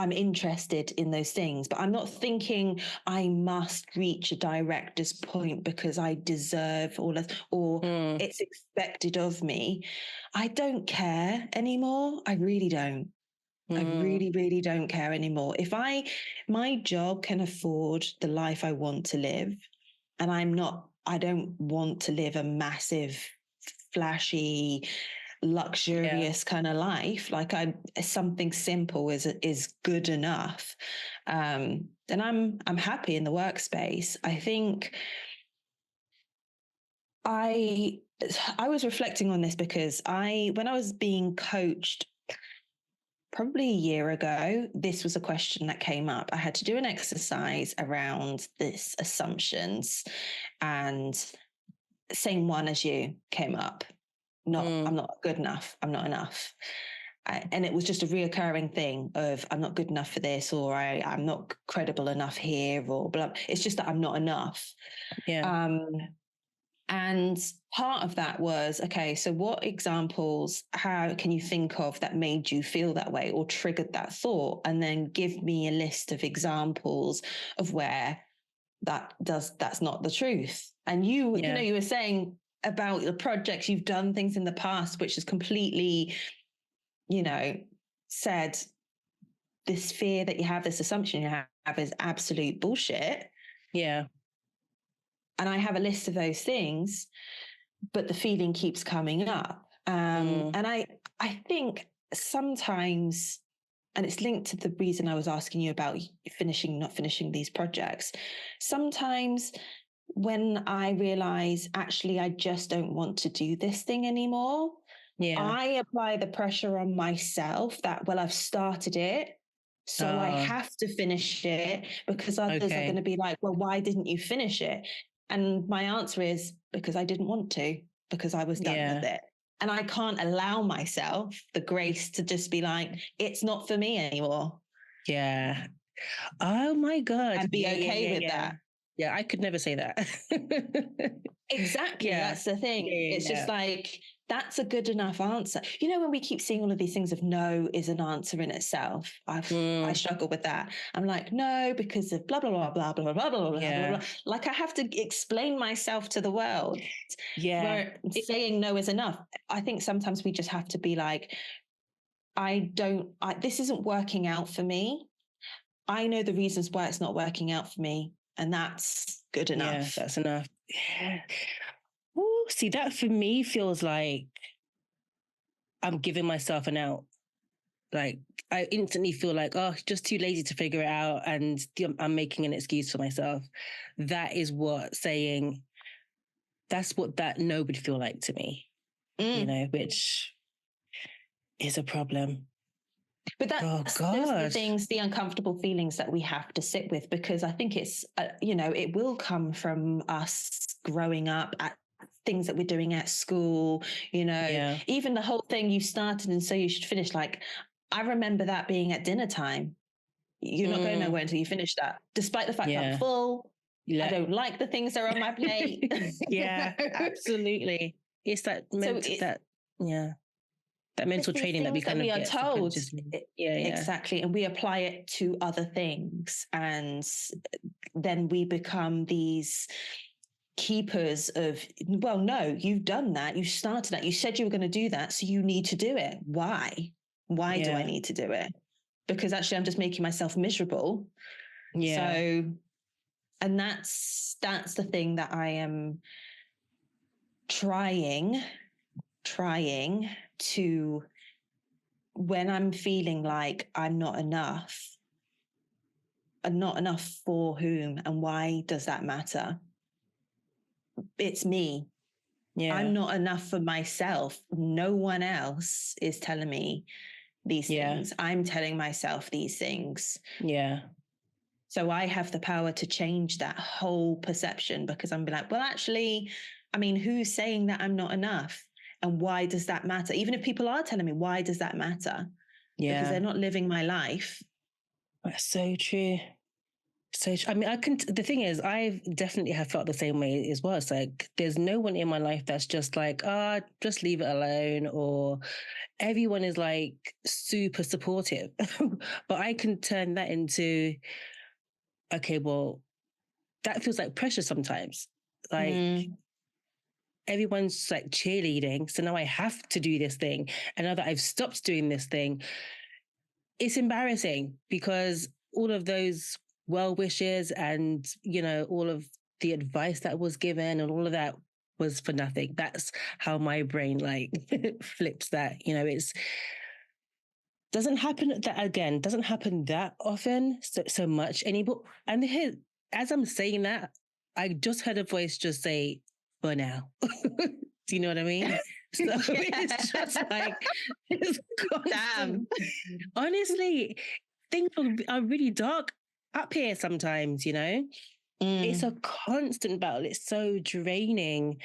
I'm interested in those things, but I'm not thinking I must reach a director's point because I deserve all of, or it's expected of me. I don't care anymore. I really don't. I really, really don't care anymore. If my job can afford the life I want to live, and I don't want to live a massive, flashy, luxurious kind of life. Like, something simple is good enough. Then I'm happy in the workspace. I think I was reflecting on this because when I was being coached probably a year ago, this was a question that came up. I had to do an exercise around this assumptions, and same one as you came up. I'm not good enough. I'm not enough. And it was just a reoccurring thing of, I'm not good enough for this, or I'm not credible enough here, or blah. It's just that I'm not enough. Yeah. And part of that was, okay, so what examples, how can you think of that made you feel that way or triggered that thought? And then give me a list of examples of where that's not the truth. And you were saying about the projects you've done, things in the past, which is completely, said this fear that you have, this assumption you have is absolute bullshit. Yeah. And I have a list of those things, but the feeling keeps coming up. And I think sometimes, and it's linked to the reason I was asking you about not finishing these projects. Sometimes when I realize, actually, I just don't want to do this thing anymore, I apply the pressure on myself that, well, I've started it, so I have to finish it, because others are going to be like, well, why didn't you finish it? And my answer is, because I didn't want to, because I was done with it. And I can't allow myself the grace to just be like, it's not for me anymore. Yeah. Oh my God. And be okay with that. Yeah, I could never say that. Exactly. That's the thing. It's just like, that's a good enough answer. When we keep seeing all of these things of no is an answer in itself, I struggle with that. I'm like, no, because of blah, blah, blah, blah, blah, blah, blah, blah, blah, blah. Like, I have to explain myself to the world. Where saying no is enough. I think sometimes we just have to be like, this isn't working out for me. I know the reasons why it's not working out for me, and that's good enough. Yeah, that's enough. Yeah. Ooh, see, that for me feels like I'm giving myself an out. Like, I instantly feel like, oh, just too lazy to figure it out, and I'm making an excuse for myself. That is that's what that no would feel like to me, which is a problem. But those are the things, the uncomfortable feelings that we have to sit with, because I think it's, it will come from us growing up at things that we're doing at school, you know, even the whole thing you started and so you should finish. Like, I remember that being at dinner time. You're not going nowhere until you finish that, despite the fact that I'm full. I don't like the things that are on my plate. Absolutely. It's that that mental training that we kind of get told. Exactly. And we apply it to other things. And then we become these keepers of, well, no, you've done that. You started that. You said you were going to do that. So you need to do it. Why? Why do I need to do it? Because actually I'm just making myself miserable. So, and that's the thing that I am trying to, when I'm feeling like I'm not enough for whom, and why does that matter? It's me. I'm not enough for myself. No one else is telling me these things. I'm telling myself these things. So I have the power to change that whole perception, because I'm like, well, actually, I mean, who's saying that I'm not enough? And why does that matter? Even if people are telling me, why does that matter? Because they're not living my life. That's so true. So, I mean, the thing is, I definitely have felt the same way as well. It's like, there's no one in my life that's just like, just leave it alone, or everyone is like super supportive. But I can turn that into, okay, well, that feels like pressure sometimes. Like, everyone's like cheerleading. So now I have to do this thing. And now that I've stopped doing this thing, it's embarrassing, because all of those well wishes and, you know, all of the advice that was given and all of that was for nothing. That's how my brain like flips that. You know, doesn't happen that often, so much anymore. And here, as I'm saying that, I just heard a voice just say, for now. Do you know what I mean? So it's just like, it's constant. Damn. Honestly, things are really dark up here sometimes, you know? It's a constant battle. It's so draining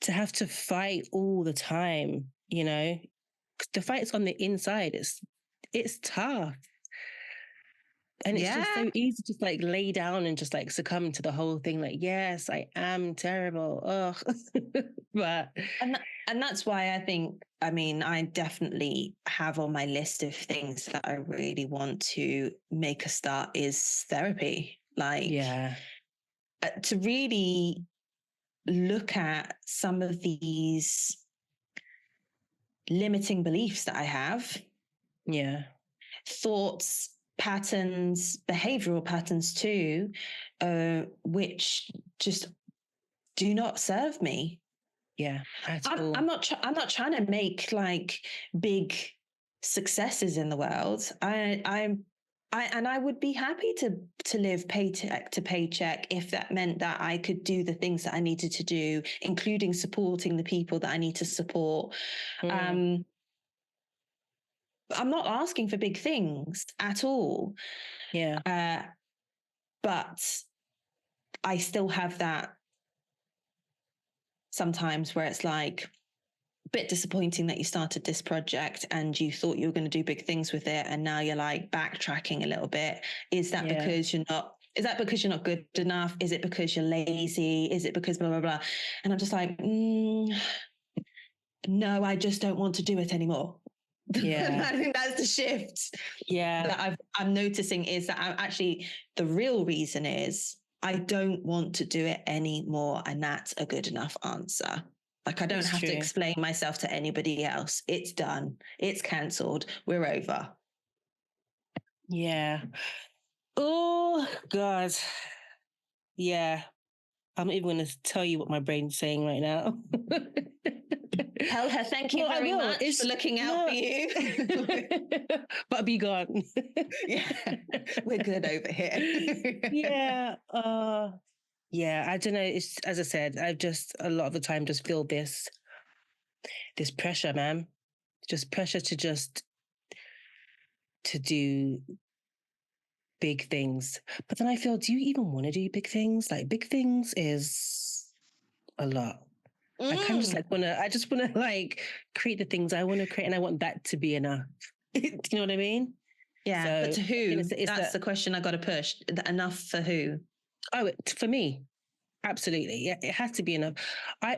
to have to fight all the time, you know? The fight's on the inside. It's tough. And it's just so easy to just like lay down and just like succumb to the whole thing. Like, yes, I am terrible. Ugh. But and that's why I think, I mean, I definitely have on my list of things that I really want to make a start is therapy. Like, to really look at some of these limiting beliefs that I have. Thoughts, patterns, behavioral patterns too, which just do not serve me. I'm not trying to make like big successes in the world. I would be happy to live paycheck to paycheck if that meant that I could do the things that I needed to do, including supporting the people that I need to support. I'm not asking for big things at all. But I still have that sometimes where it's like a bit disappointing that you started this project and you thought you were going to do big things with it, and now you're like backtracking a little bit. Is that because you're not good enough? Is it because you're lazy? Is it because blah, blah, blah? And I'm just like, no, I just don't want to do it anymore. I think that's the shift. That I'm noticing is that I'm actually, the real reason is I don't want to do it anymore. And that's a good enough answer. Like, I don't have to explain myself to anybody else. It's done. It's cancelled. We're over. Oh, God. I'm not even going to tell you what my brain's saying right now. Tell her thank you very much for looking out for you. But be gone. We're good over here. I don't know. It's, as I said, I've just a lot of the time just feel this pressure, man. Just pressure to do big things. But then I feel, do you even want to do big things? Like, big things is a lot. I kind of just want to like create the things I want to create, and I want that to be enough. Do you know what I mean? Yeah, so, but to who? That's the question I got to push. Enough for who? Oh, for me, absolutely. Yeah, it has to be enough.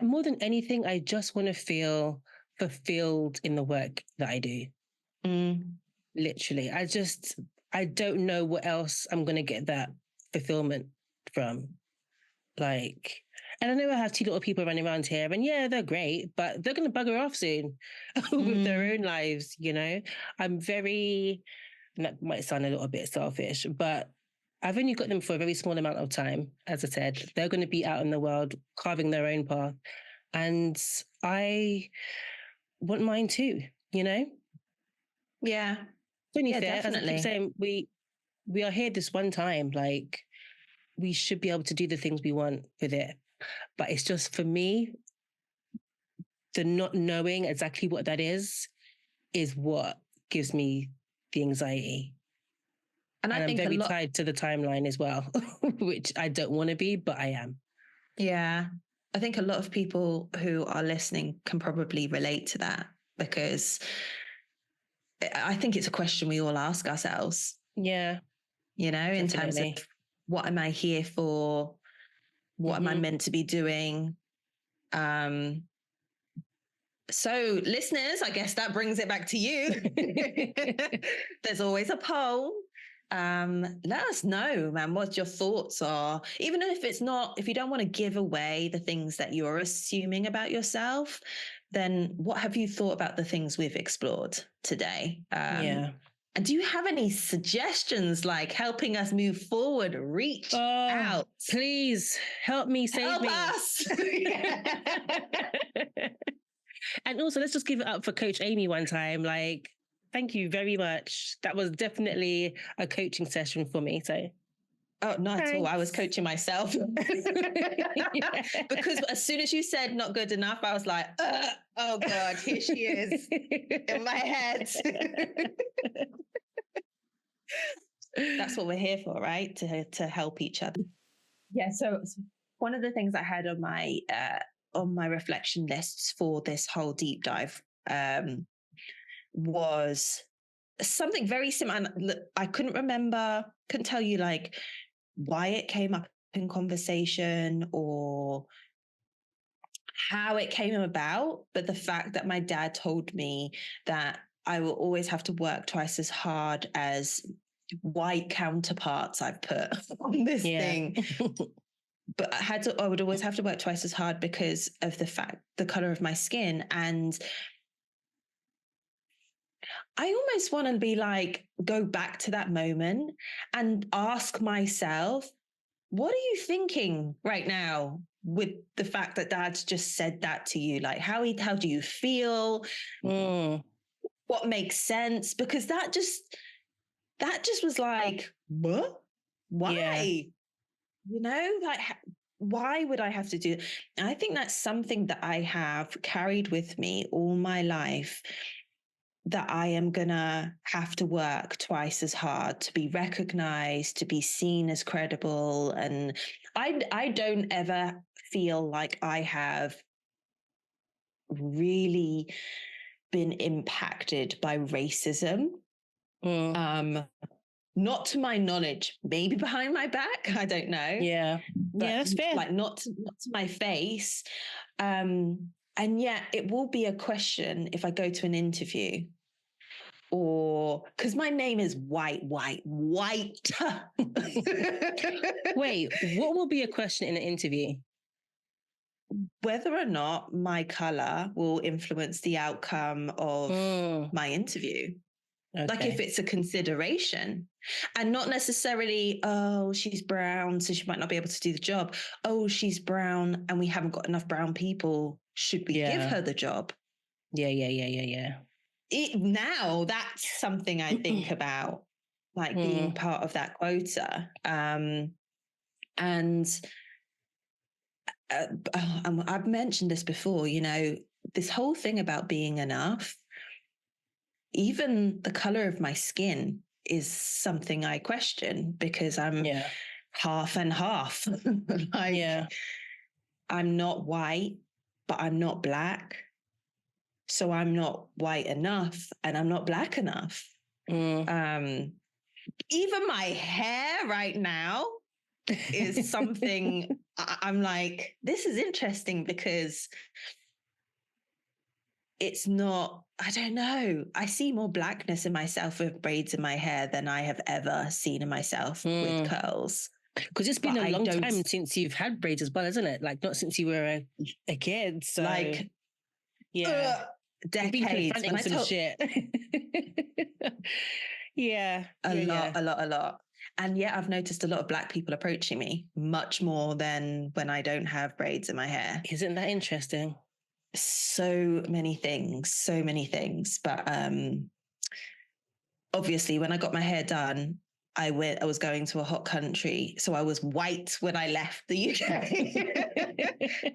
More than anything, I just want to feel fulfilled in the work that I do. Literally, I don't know what else I'm going to get that fulfillment from. Like, and I know I have two little people running around here, and yeah, they're great, but they're going to bugger off soon with their own lives, you know? I'm very, and that might sound a little bit selfish, but I've only got them for a very small amount of time. As I said, they're going to be out in the world carving their own path. And I want mine too, you know? Yeah. It's only fair. Definitely. As I keep saying, we are here this one time. Like, we should be able to do the things we want with it. But it's just, for me, the not knowing exactly what that is what gives me the anxiety. And I think I'm very tied to the timeline as well, which I don't want to be, but I am. Yeah. I think a lot of people who are listening can probably relate to that, because I think it's a question we all ask ourselves. Yeah. You know, definitely. In terms of, what am I here for? What am I meant to be doing? So listeners, I guess that brings it back to you. There's always a poll. Let us know, man, what your thoughts are. Even if you don't want to give away the things that you're assuming about yourself, then what have you thought about the things we've explored today? And do you have any suggestions, like helping us move forward, reach out? Please help me, save me. Us. And also, let's just give it up for Coach Amy one time. Like, thank you very much. That was definitely a coaching session for me. So, oh, not at all. I was coaching myself. Because as soon as you said not good enough, I was like, oh God, here she is in my head. That's what we're here for, right? To help each other. Yeah. So one of the things I had on my reflection lists for this whole deep dive was something very similar. I couldn't tell you like why it came up in conversation or how it came about, but the fact that my dad told me that I will always have to work twice as hard as white counterparts I've put on this thing. But I would always have to work twice as hard because of the color of my skin. And I almost want to be like, go back to that moment and ask myself, what are you thinking right now with the fact that Dad's just said that to you? Like, how do you feel? What makes sense? Because that just was like, what? Why? Yeah. You know, like, why would I have to do it? And I think that's something that I have carried with me all my life, that I am going to have to work twice as hard to be recognized, to be seen as credible. And I don't ever feel like I have really been impacted by racism. Not to my knowledge, maybe behind my back, I don't know. Yeah. But that's fair. Like not to my face. And yet it will be a question if I go to an interview, or because my name is white. Wait, what will be a question in an interview? Whether or not my color will influence the outcome of my interview. Okay. Like if it's a consideration, and not necessarily, oh, she's brown, so she might not be able to do the job. Oh, she's brown and we haven't got enough brown people. Should we give her the job? Yeah. Now that's something I think about, like being part of that quota. And I've mentioned this before, you know, this whole thing about being enough. Even the color of my skin is something I question, because I'm half and half. I'm not white, but I'm not black. So I'm not white enough and I'm not black enough. Even my hair right now is something I'm like, this is interesting because it's not, I don't know. I see more blackness in myself with braids in my hair than I have ever seen in myself with curls. Because it's been a long time since you've had braids as well, isn't it? Like not since you were a kid. So like, decades. You've been confronting some shit. A lot. And yet I've noticed a lot of black people approaching me much more than when I don't have braids in my hair. Isn't that interesting? So many things. But obviously when I got my hair done, I was going to a hot country. So I was white when I left the UK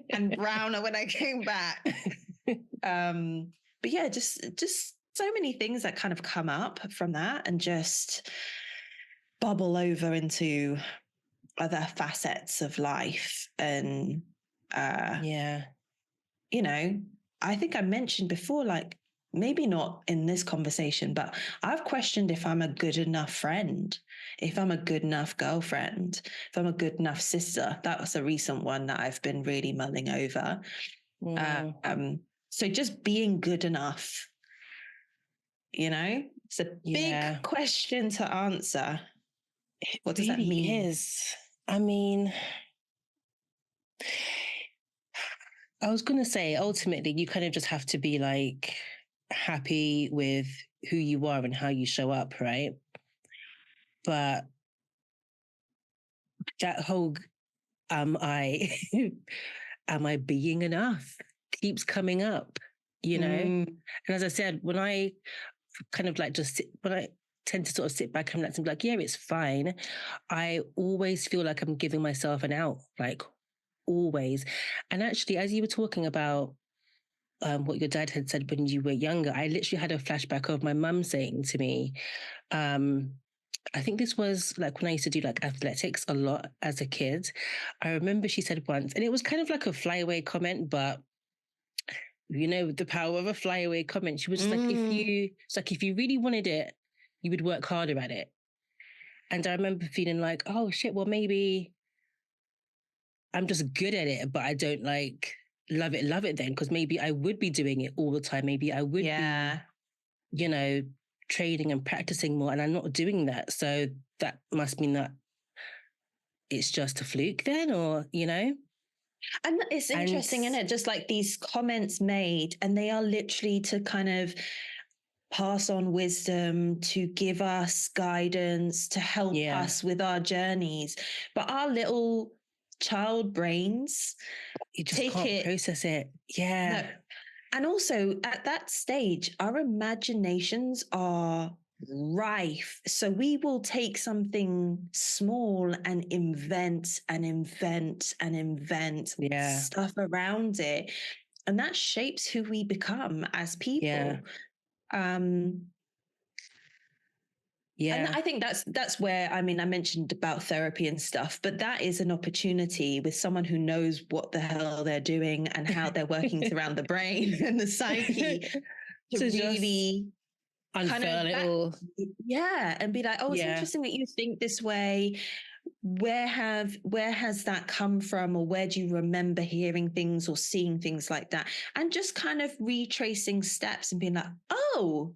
and browner when I came back. But yeah, just so many things that kind of come up from that and just bubble over into other facets of life. And you know, I think I mentioned before, like maybe not in this conversation, but I've questioned if I'm a good enough friend, if I'm a good enough girlfriend, if I'm a good enough sister. That was a recent one that I've been really mulling over. So just being good enough, you know, it's a big question to answer. What does that mean? I mean, I was going to say, ultimately, you kind of just have to be like happy with who you are and how you show up, right? But that whole, am I being enough keeps coming up, you know? And as I said, when I kind of like when I tend to sort of sit back and relax and be like, yeah, it's fine. I always feel like I'm giving myself an out, like always. And actually, as you were talking about what your dad had said when you were younger, I literally had a flashback of my mum saying to me, I think this was like when I used to do like athletics a lot as a kid. I remember she said once, and it was kind of like a flyaway comment, but you know, the power of a flyaway comment. She was just like, if you really wanted it, you would work harder at it. And I remember feeling like, oh shit, well maybe I'm just good at it, but I don't like love it then, because maybe I would be doing it all the time. Maybe I would be, you know, training and practicing more, and I'm not doing that. So that must mean that it's just a fluke then, or, you know? And it's interesting, isn't it? Just like these comments made, and they are literally to kind of pass on wisdom, to give us guidance, to help us with our journeys. But our little child brains, you just can't process it. Yeah. No. And also at that stage, our imaginations are rife. So we will take something small and invent stuff around it. And that shapes who we become as people. And I think that's where, I mean, I mentioned about therapy and stuff, but that is an opportunity with someone who knows what the hell they're doing and how they're working around the brain and the psyche to really unfurl it all. And be like, oh, it's interesting that you think this way. Where has that come from, or where do you remember hearing things or seeing things like that? And just kind of retracing steps and being like, oh,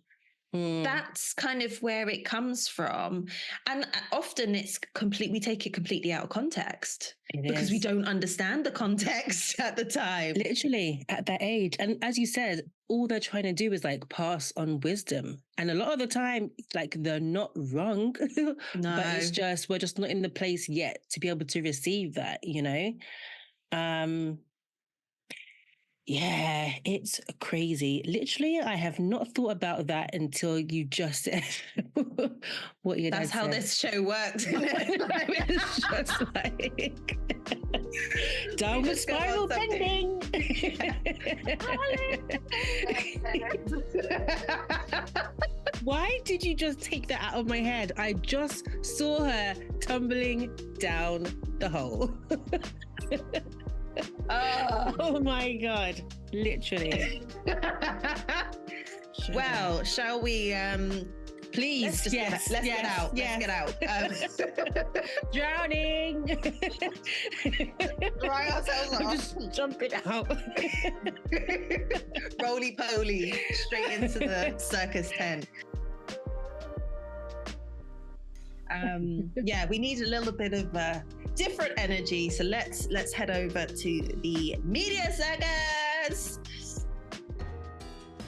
that's kind of where it comes from. And often we take it completely out of context because we don't understand the context at the time. Literally at that age. And as you said, all they're trying to do is like pass on wisdom. And a lot of the time, like, they're not wrong, no. But it's just, we're just not in the place yet to be able to receive that, you know? Yeah, it's crazy. Literally, I have not thought about that until you just said what you That's how this show works. It's just like downward spiral bending. Why did you just take that out of my head? I just saw her tumbling down the hole. Oh my God. Literally. Well, shall we please, let's get out. Let's get out. Drowning. Dry ourselves off. Just jumping out. Roly poly straight into the circus tent. Yeah, we need a little bit of different energy. So let's head over to the Media Circus.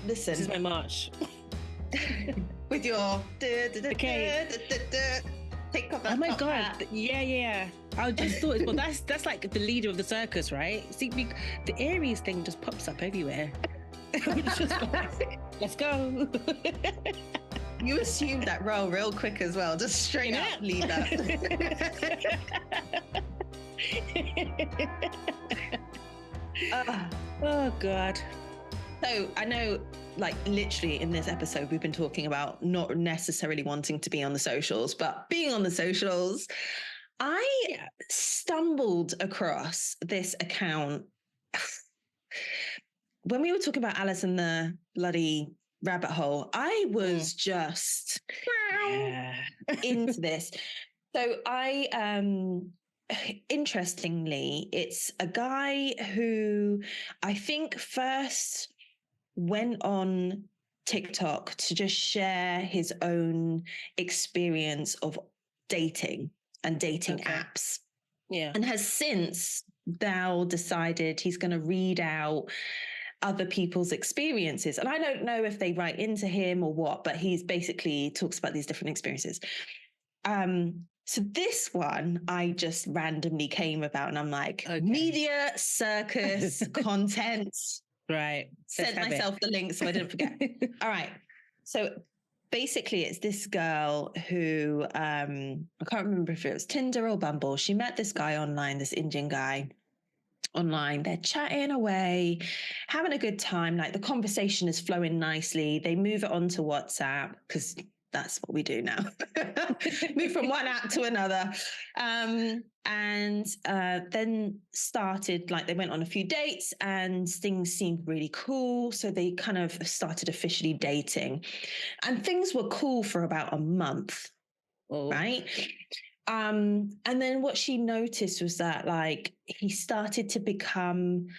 Listen. This is my march. With your okay. Take off. Oh my God. Hat. Yeah. I just thought, well, that's like the leader of the circus, right? See, the Aries thing just pops up everywhere. It's just like, let's go. You assumed that role real quick as well, just straight up leader. Oh God. So I know, like, literally in this episode, we've been talking about not necessarily wanting to be on the socials, but being on the socials. I stumbled across this account when we were talking about Alice in the bloody rabbit hole. I was just into this. So interestingly, it's a guy who I think first went on TikTok to just share his own experience of dating and dating apps. Yeah. And has since now decided he's going to read out other people's experiences. And I don't know if they write into him or what, but he's basically talks about these different experiences. So this one I just randomly came about, and I'm like, Media Circus content. Right. Sent myself the link so I didn't forget. All right. So basically it's this girl who, I can't remember if it was Tinder or Bumble. She met this guy online, this Indian guy online. They're chatting away, having a good time. Like the conversation is flowing nicely. They move it on to WhatsApp because that's what we do now. Move from one app to another. And then started, like, they went on a few dates and things seemed really cool. So they kind of started officially dating. And things were cool for about a month, right? And then what she noticed was that, like, he started to become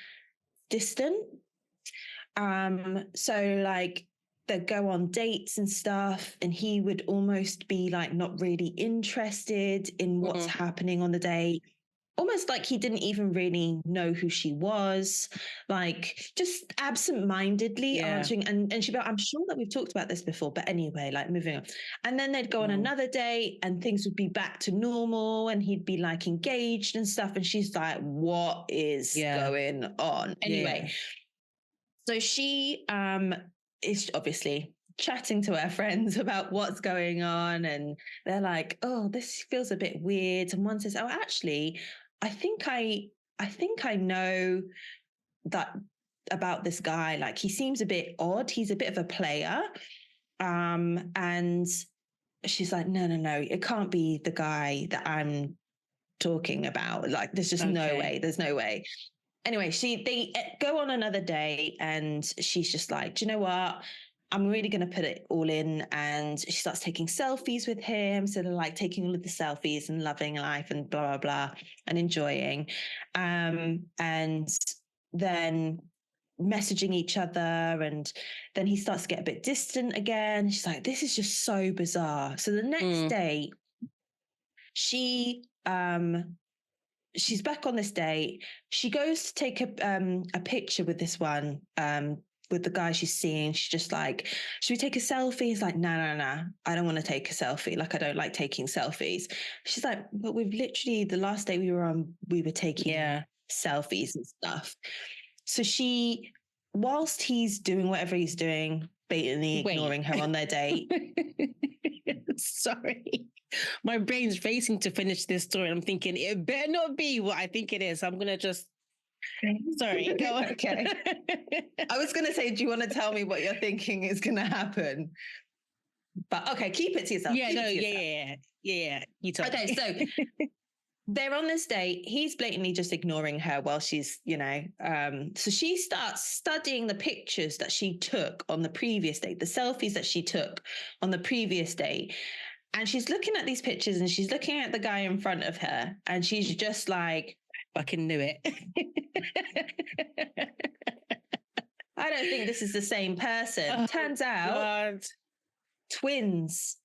distant. So, like, they'd go on dates and stuff, and he would almost be like not really interested in what's happening on the date. Almost like he didn't even really know who she was, like just absent-mindedly answering. And she'd be like, I'm sure that we've talked about this before, but anyway, like moving on. And then they'd go on another date and things would be back to normal and he'd be like engaged and stuff. And she's like, what is going on? Anyway, so she is obviously chatting to her friends about what's going on, and they're like, oh, this feels a bit weird. And one says, oh, actually, I think I know that about this guy. Like, he seems a bit odd. He's a bit of a player. And she's like, no, it can't be the guy that I'm talking about. Like, there's just no way. There's no way. Anyway, they go on another day and she's just like, do you know what? I'm really going to put it all in. And she starts taking selfies with him. So they're like taking all of the selfies and loving life and blah, blah, blah, and enjoying. And then messaging each other. And then he starts to get a bit distant again. She's like, this is just so bizarre. So the next day, she's back on this date. She goes to take a picture with this one, with the guy she's seeing. She's just like, should we take a selfie? He's like, no, I don't want to take a selfie. Like, I don't like taking selfies. She's like, but we've literally, the last day we were on, we were taking selfies and stuff. So she, whilst he's doing whatever he's doing, blatantly ignoring her on their date. Sorry. My brain's racing to finish this story. I'm thinking it better not be what I think it is. I'm going to just, sorry, go on. Okay. I was going to say, do you want to tell me what you're thinking is going to happen? But okay, keep it to yourself. Yeah. You tell me. Okay, so they're on this date. He's blatantly just ignoring her while she's, so she starts studying the pictures that she took on the previous date, the selfies that she took on the previous date. And she's looking at these pictures and she's looking at the guy in front of her and she's just like, fucking knew it. I don't think this is the same person. Turns out, God. Twins.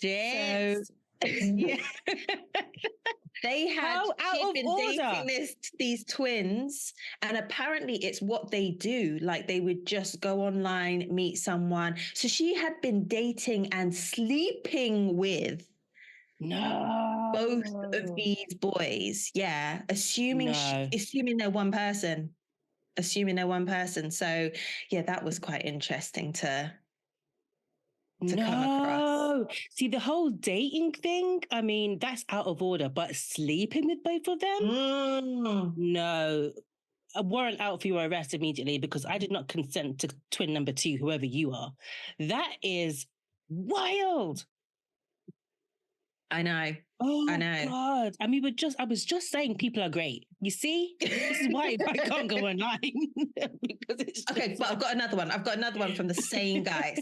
Shit. So, yeah. She'd been dating these twins, and apparently it's what they do. Like they would just go online, meet someone. So she had been dating and sleeping with both of these boys. Yeah, assuming they're one person. So yeah, that was quite interesting to come across. See, the whole dating thing, I mean, that's out of order, but sleeping with both of them? No. A warrant out for your arrest immediately because I did not consent to twin number 2, whoever you are. That is wild. I know. Oh, I know. God. I mean, I was just saying people are great. You see? This is why I can't go online. Because it's okay, but I've got another one from the same guy.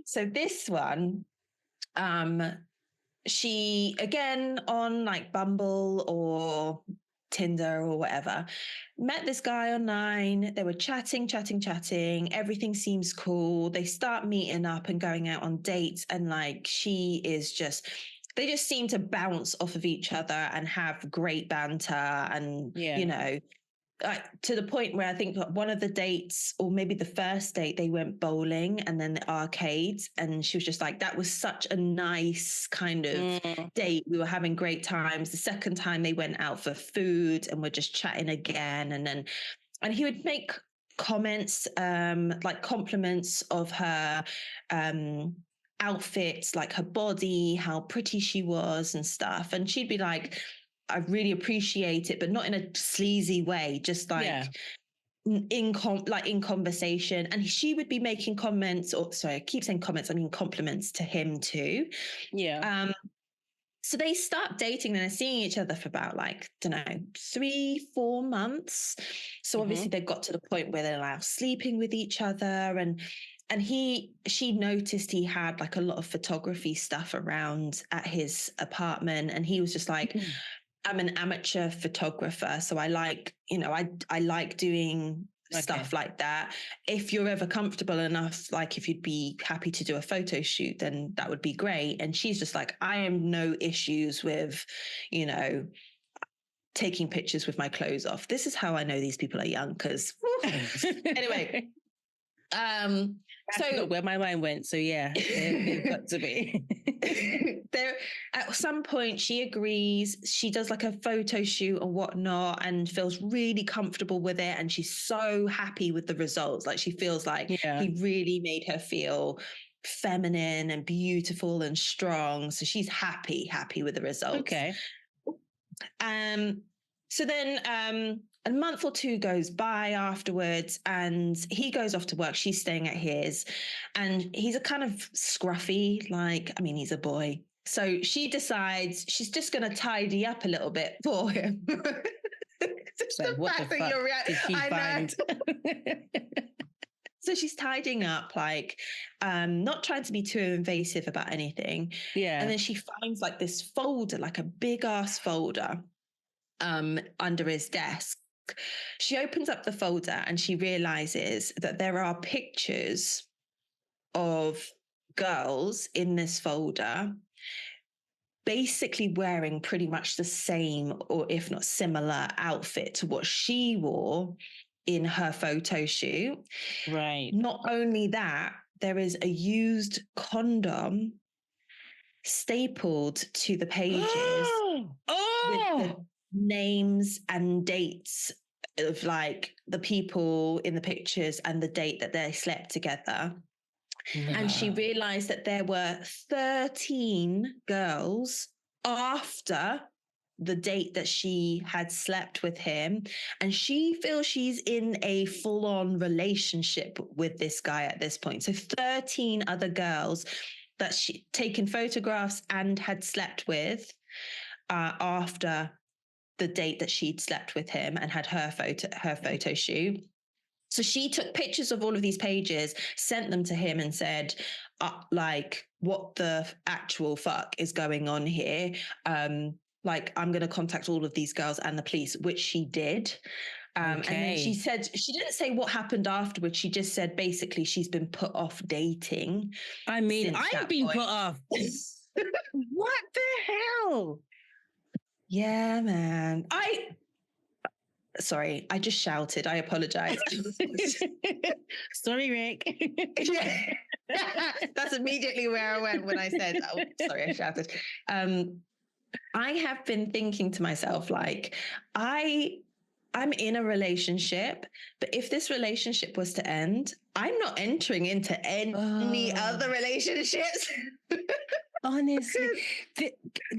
So this one, she, again, on like Bumble or Tinder or whatever, met this guy online. They were chatting. Everything seems cool. They start meeting up and going out on dates. And like, they just seem to bounce off of each other and have great banter. And, to the point where I think one of the dates, or maybe the first date, they went bowling and then the arcades. And she was just like, that was such a nice kind of date. We were having great times. The second time they went out for food and were just chatting again. And he would make comments, like compliments of her outfits, like her body, how pretty she was and stuff. And she'd be like, I really appreciate it, but not in a sleazy way, just like in conversation. And she would be making comments, I keep saying comments, I mean compliments to him too. Yeah. So they start dating and they're seeing each other for about 3-4 months. So obviously they got to the point where they're now sleeping with each other, and she noticed he had like a lot of photography stuff around at his apartment, and he was just like, I'm an amateur photographer, so I like, I like doing stuff like that. If you're ever comfortable enough, like if you'd be happy to do a photo shoot, then that would be great. And she's just like, I am no issues with, taking pictures with my clothes off. This is how I know these people are young, because anyway. That's not where my mind went. So yeah, it's got to be. There, at some point, she agrees. She does like a photo shoot or whatnot, and feels really comfortable with it. And she's so happy with the results. Like she feels like he really made her feel feminine and beautiful and strong. So she's happy with the results. Okay. So then a month or 2 goes by afterwards, and he goes off to work. She's staying at his, and he's a kind of scruffy, he's a boy. So she decides she's just going to tidy up a little bit for him. So what the fuck did she find? So she's tidying up, not trying to be too invasive about anything. Yeah. And then she finds like this folder, like a big ass folder under his desk. She opens up the folder and she realizes that there are pictures of girls in this folder basically wearing pretty much the same, or if not similar, outfit to what she wore in her photo shoot. Right. Not only that, there is a used condom stapled to the pages with the names and dates of like the people in the pictures and the date that they slept together. And she realized that there were 13 girls after the date that she had slept with him. And she feels she's in a full-on relationship with this guy at this point. So 13 other girls that she taken photographs and had slept with. after the date that she'd slept with him and had her photo shoot. So she took pictures of all of these pages, sent them to him and said, like, what the actual fuck is going on here? Like, I'm going to contact all of these girls and the police, which she did. And then she said, she didn't say what happened afterwards. She just said, basically, she's been put off dating. I mean, I've been put off. What the hell? Yeah, man. Sorry, I just shouted. I apologize. Sorry, Rick. Yeah. That's immediately where I went when I said, oh, sorry, I shouted. I have been thinking to myself, like, I'm in a relationship, but if this relationship was to end, I'm not entering into any other relationships. Honestly,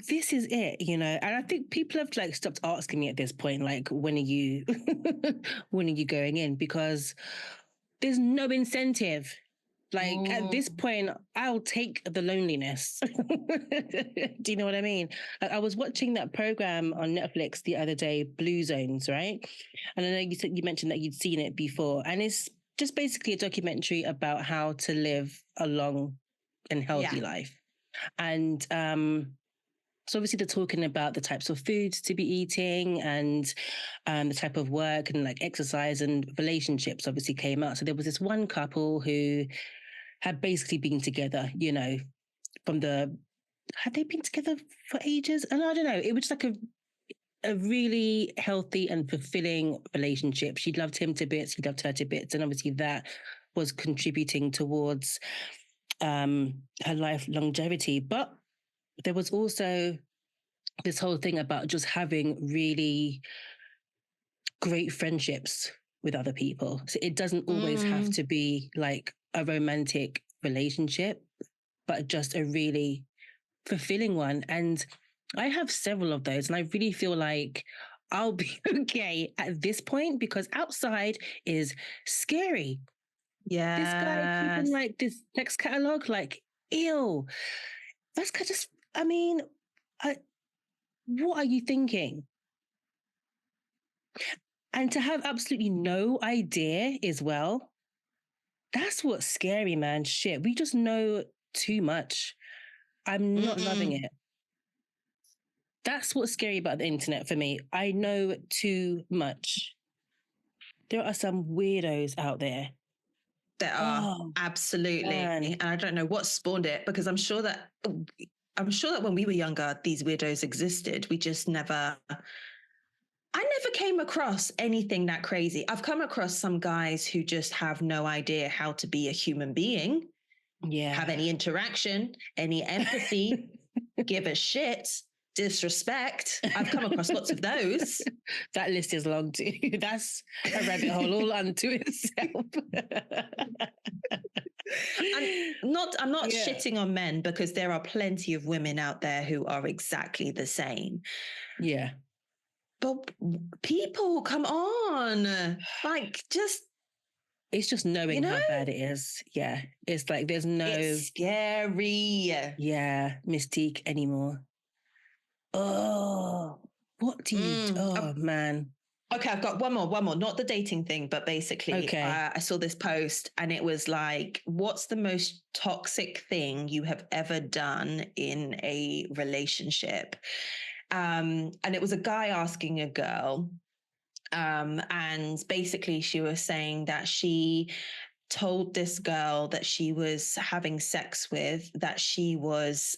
this is it, you know. And I think people have like stopped asking me at this point, like, when are you going in? Because there's no incentive. Like at this point, I'll take the loneliness. Do you know what I mean? Like, I was watching that program on Netflix the other day, Blue Zones, right? And I know you mentioned that you'd seen it before, and it's just basically a documentary about how to live a long and healthy life. And so obviously they're talking about the types of foods to be eating and the type of work and like exercise, and relationships obviously came out. So there was this one couple who had basically been together, you know, had they been together for ages? And I don't know, it was just like a really healthy and fulfilling relationship. She loved him to bits, he loved her to bits. And obviously that was contributing towards her life longevity. But there was also this whole thing about just having really great friendships with other people. So it doesn't always have to be like a romantic relationship, but just a really fulfilling one. And I have several of those, and I really feel like I'll be okay at this point, because outside is scary. Yeah. This guy keeping like this text catalog, like, ew. That's just, I mean, what are you thinking? And to have absolutely no idea as well, that's what's scary, man. Shit, we just know too much. I'm not loving it. That's what's scary about the internet for me. I know too much. There are some weirdos out there. There are, absolutely. Man. And I don't know what spawned it, because I'm sure that when we were younger, these weirdos existed. We just I never came across anything that crazy. I've come across some guys who just have no idea how to be a human being, have any interaction, any empathy, give a shit, disrespect. I've come across lots of those. That list is long too. That's a rabbit hole all unto itself. I'm not shitting on men, because there are plenty of women out there who are exactly the same. Yeah. But people, come on. Like, it's just knowing how bad it is. Yeah. It's like there's no... It's scary. Yeah, mystique anymore. Oh, what do you... man. Okay, I've got one more. Not the dating thing, but basically, I saw this post and it was like, what's the most toxic thing you have ever done in a relationship? And it was a guy asking a girl. And basically she was saying that she told this girl that she was having sex with, that she was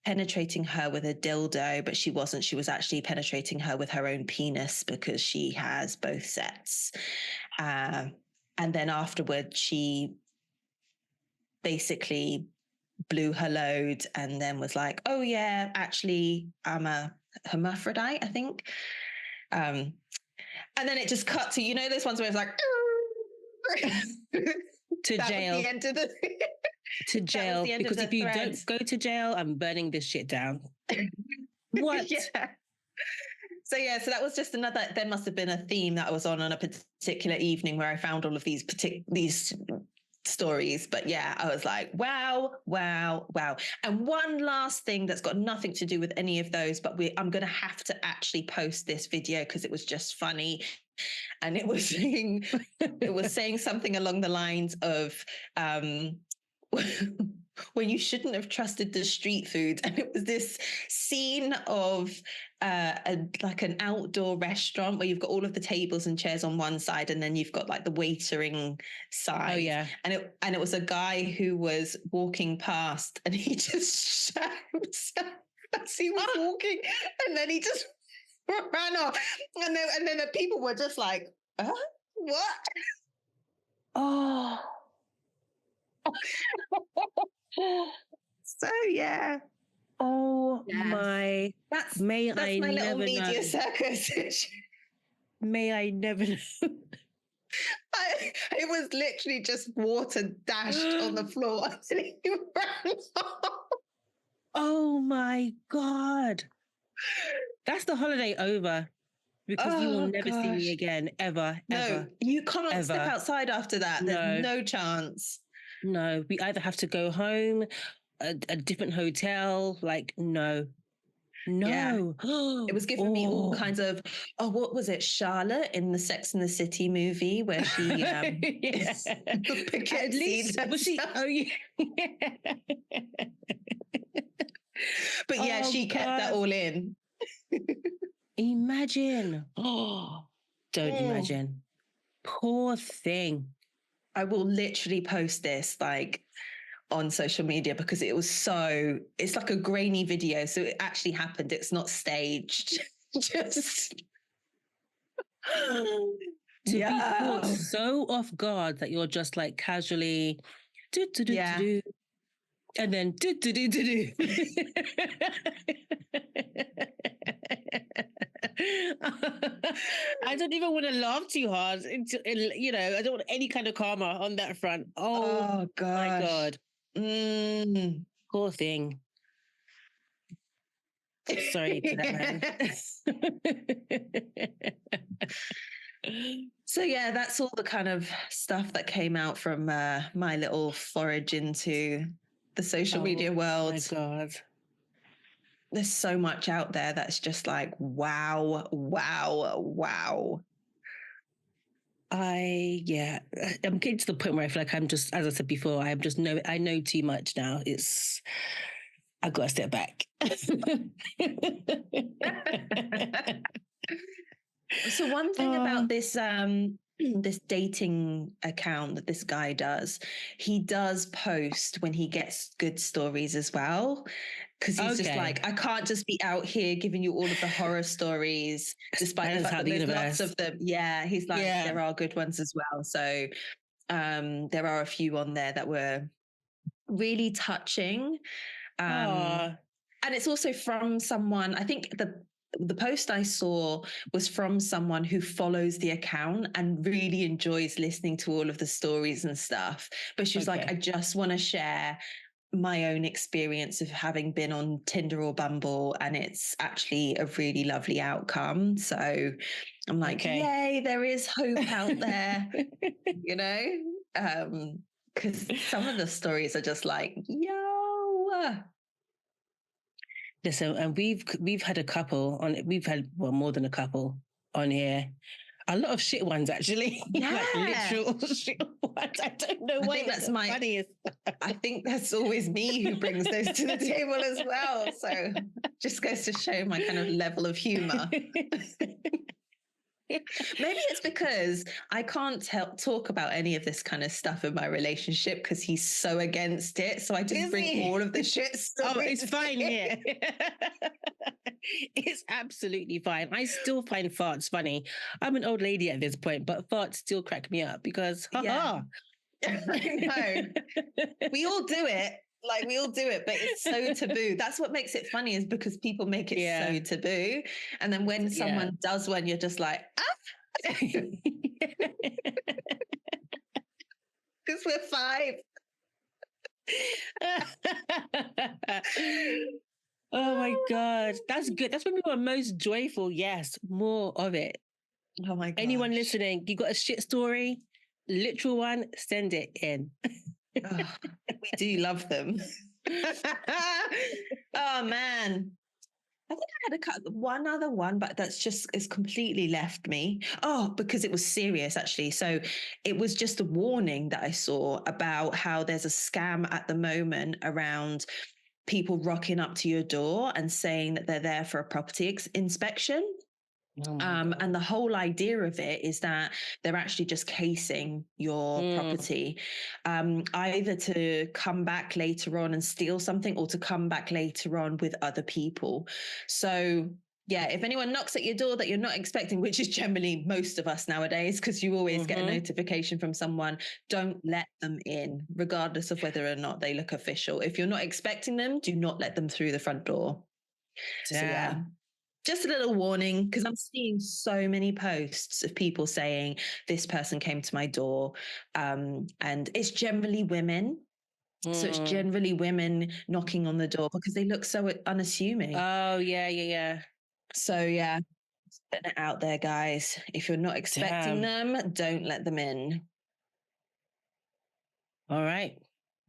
penetrating her with a dildo, but she wasn't. She was actually penetrating her with her own penis, because she has both sets. And then afterwards, she basically blew her load and then was like, oh yeah, actually I'm a hermaphrodite, I think. And then it just cut to, you know, those ones where it's like to jail. The end of the to jail, because if you don't go to jail, I'm burning this shit down. What? Yeah. So that was just another. There must have been a theme that I was on a particular evening where I found all of these stories. But yeah, I was like, wow, wow, wow. And one last thing that's got nothing to do with any of those, but I'm going to have to actually post this video because it was just funny. And it was saying something along the lines of when you shouldn't have trusted the street food. And it was this scene of like an outdoor restaurant where you've got all of the tables and chairs on one side, and then you've got like the waitering side. Oh yeah. And it was a guy who was walking past, and he just shouts as he was walking, and then he just ran off, and then the people were just like, what? Oh. So yeah. Oh my! That's my little media circus. May I never know. It was literally just water dashed on the floor until he ran off. Oh my God! That's the holiday over. Because you will never see me again, ever, ever. No, you can't step outside after that. There's no chance. No, we either have to go home, a different hotel. Like, no. Yeah. It was giving me all kinds of, what was it? Charlotte in the Sex and the City movie where she at least was she? Oh yeah. But yeah, she kept that all in. Imagine. Don't imagine. Poor thing. I will literally post this like on social media because it's like a grainy video. So it actually happened. It's not staged. Just to be caught so off guard that you're just like casually do and then do. I don't even want to laugh too hard. I don't want any kind of karma on that front. Oh gosh. My God. Poor thing. Sorry to that man. So yeah, that's all the kind of stuff that came out from my little forage into the social media world. Oh my God. There's so much out there that's just like, wow. I'm getting to the point where I feel like I'm just, as I said before, I know too much now. I've got to step back. So one thing about this this dating account that this guy does, he does post when he gets good stories as well. Because he's just like, I can't just be out here giving you all of the horror stories, despite the fact that there's lots of them. Yeah, he's like, there are good ones as well. So there are a few on there that were really touching. And it's also from someone, I think the post I saw was from someone who follows the account and really enjoys listening to all of the stories and stuff. But she was like, I just want to share my own experience of having been on Tinder or Bumble, and it's actually a really lovely outcome. So I'm like, yay, there is hope out there, because some of the stories are just like, yo. Listen, and we've had a couple on. We've had more than a couple on here. A lot of shit ones, actually. Yeah. Like literal shit ones. I don't know why that's my funniest. I think that's always me who brings those to the table as well. So just goes to show my kind of level of humor. Maybe it's because I can't talk about any of this kind of stuff in my relationship because he's so against it. So I just bring all of the shit stuff. Oh, it's fine, yeah. It's absolutely fine. I still find farts funny. I'm an old lady at this point, but farts still crack me up because, I know. We all do it. Like we all do it, but it's so taboo. That's what makes it funny, is because people make it so taboo. And then when someone does one, you're just like, because we're 5. Oh my God. That's good. That's when we were most joyful. Yes. More of it. Oh my God. Anyone listening, you got a shit story? literal one, send it in. Oh, we do love them. Oh man. I think I had one other one, but it's completely left me. Oh, because it was serious, actually. So it was just a warning that I saw about how there's a scam at the moment around people rocking up to your door and saying that they're there for a property inspection. And the whole idea of it is that they're actually just casing your property, either to come back later on and steal something or to come back later on with other people. So yeah, if anyone knocks at your door that you're not expecting, which is generally most of us nowadays, because you always get a notification from someone, don't let them in, regardless of whether or not they look official. If you're not expecting them, do not let them through the front door. Damn. So yeah. Just a little warning, because I'm seeing so many posts of people saying this person came to my door, and it's generally women. So it's generally women knocking on the door because they look so unassuming. Oh, yeah. So yeah, putting it out there, guys. If you're not expecting them, don't let them in. All right.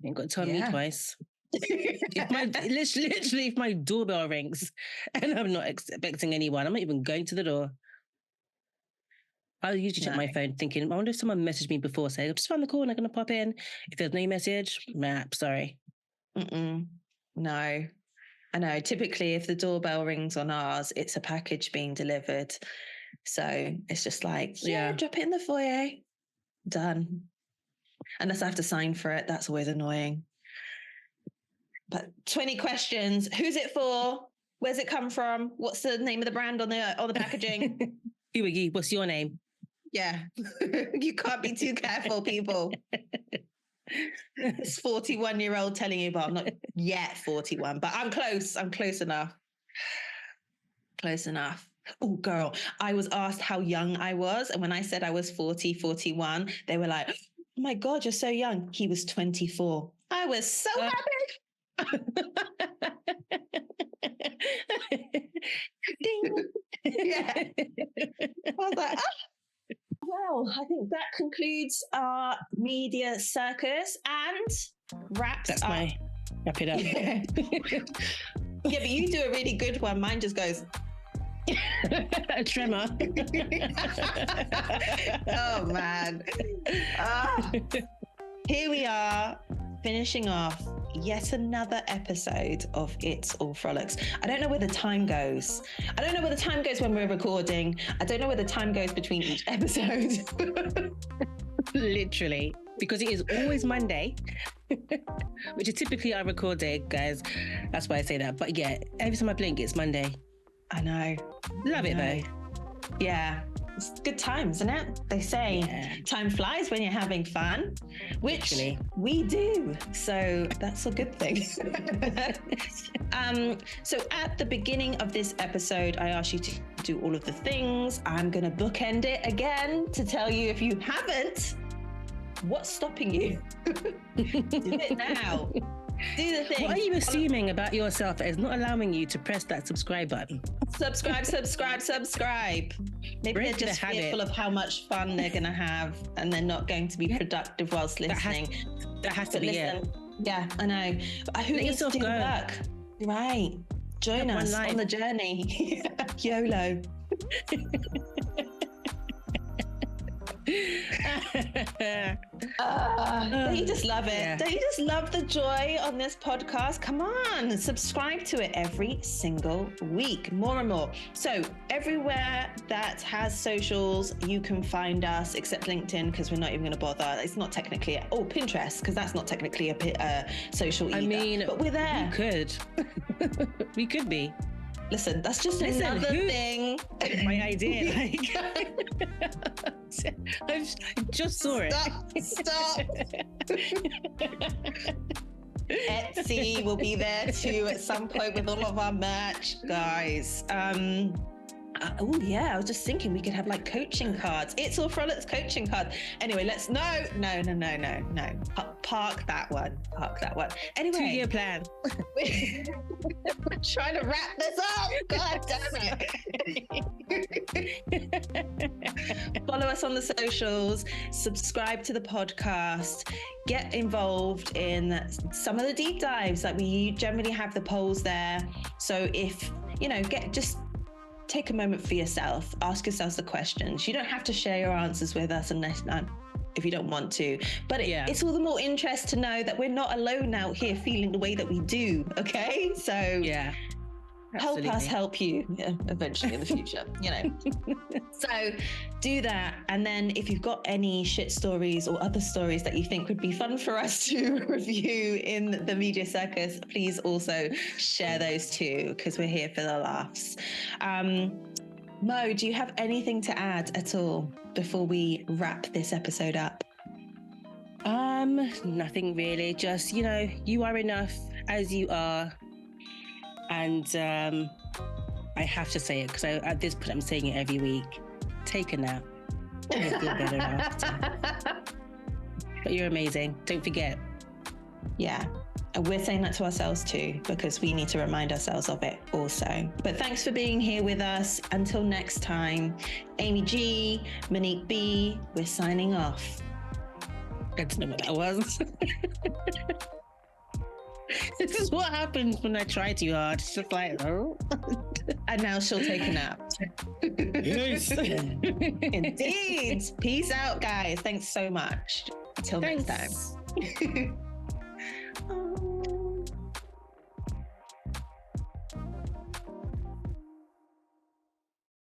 You ain't got to tell me twice. If my doorbell rings and I'm not expecting anyone, I'm not even going to the door. I'll usually check my phone thinking, I wonder if someone messaged me before saying, I'm just around the corner, I'm going to pop in. If there's no message, sorry. No. I know. Typically, if the doorbell rings on ours, it's a package being delivered. So it's just like, drop it in the foyer. Done. Unless I have to sign for it. That's always annoying. But 20 questions. Who's it for? Where's it come from? What's the name of the brand on the packaging? What's your name? Yeah. You can't be too careful, people. This 41-year-old telling you, but I'm not yet 41, but I'm close. I'm close enough. Close enough. Oh, girl, I was asked how young I was. And when I said I was 40, 41, they were like, oh my God, you're so young. He was 24. I was so happy. Ding. Yeah. I was like, well, I think that concludes our media circus and wrap it up. Yeah, but you do a really good one. Mine just goes a tremor. Oh man. Here we are, finishing off yet another episode of It's All Frolics. I don't know where the time goes. I don't know where the time goes when we're recording. I don't know where the time goes between each episode. Literally, because it is always Monday, which is typically our record day, guys. That's why I say that. But yeah, every time I blink, it's Monday. I know. Love it though. Yeah. It's good times, isn't it? They say time flies when you're having fun, which we do. So that's a good thing. So at the beginning of this episode, I asked you to do all of the things. I'm going to bookend it again to tell you, if you haven't, what's stopping you? Do it now. Do the thing. What are you assuming about yourself that is not allowing you to press that subscribe button? Subscribe. Maybe they're just fearful of how much fun they're going to have and they're not going to be productive whilst listening. That has to be it. Yeah, I know. But who needs to do the work? Right. Join us on the journey. YOLO. Don't you just love it? Yeah. Don't you just love the joy on this podcast? Come on, subscribe to it every single week, more and more. So everywhere that has socials, you can find us, except LinkedIn, because we're not even going to bother. It's not technically, Pinterest, because that's not technically a social either. I mean, but we're there. We could. We could be. Listen, that's just another thing. My idea. I just saw it. Stop. Etsy will be there too at some point with all of our merch, guys. Oh yeah, I was just thinking we could have like coaching cards. It's All Frolics coaching card. Anyway, let's no. Park that one. Anyway, 2-year plan. We're trying to wrap this up. God damn it. follow us on the socials, subscribe to the podcast, get involved in some of the deep dives. Like we generally have the polls there. So if, just take a moment for yourself, ask yourselves the questions. You don't have to share your answers with us unless if you don't want to, but it's all the more interest to know that we're not alone out here feeling the way that we do. Okay. So help us help you eventually in the future, So do that. And then if you've got any shit stories or other stories that you think would be fun for us to review in the Media Circus, please also share those too, because we're here for the laughs. Mo, do you have anything to add at all before we wrap this episode up? Nothing really. Just, you are enough as you are. And I have to say it because at this point I'm saying it every week. Take a nap. You'll feel better after. But you're amazing. Don't forget. Yeah. And we're saying that to ourselves too, because we need to remind ourselves of it also. But thanks for being here with us. Until next time, Amy G, Monique B, we're signing off. I don't know what that was. This is what happens when I try too hard. It's just like, oh. And now she'll take a nap. Yes. Indeed. Peace out, guys. Thanks so much. Until next time. Oh.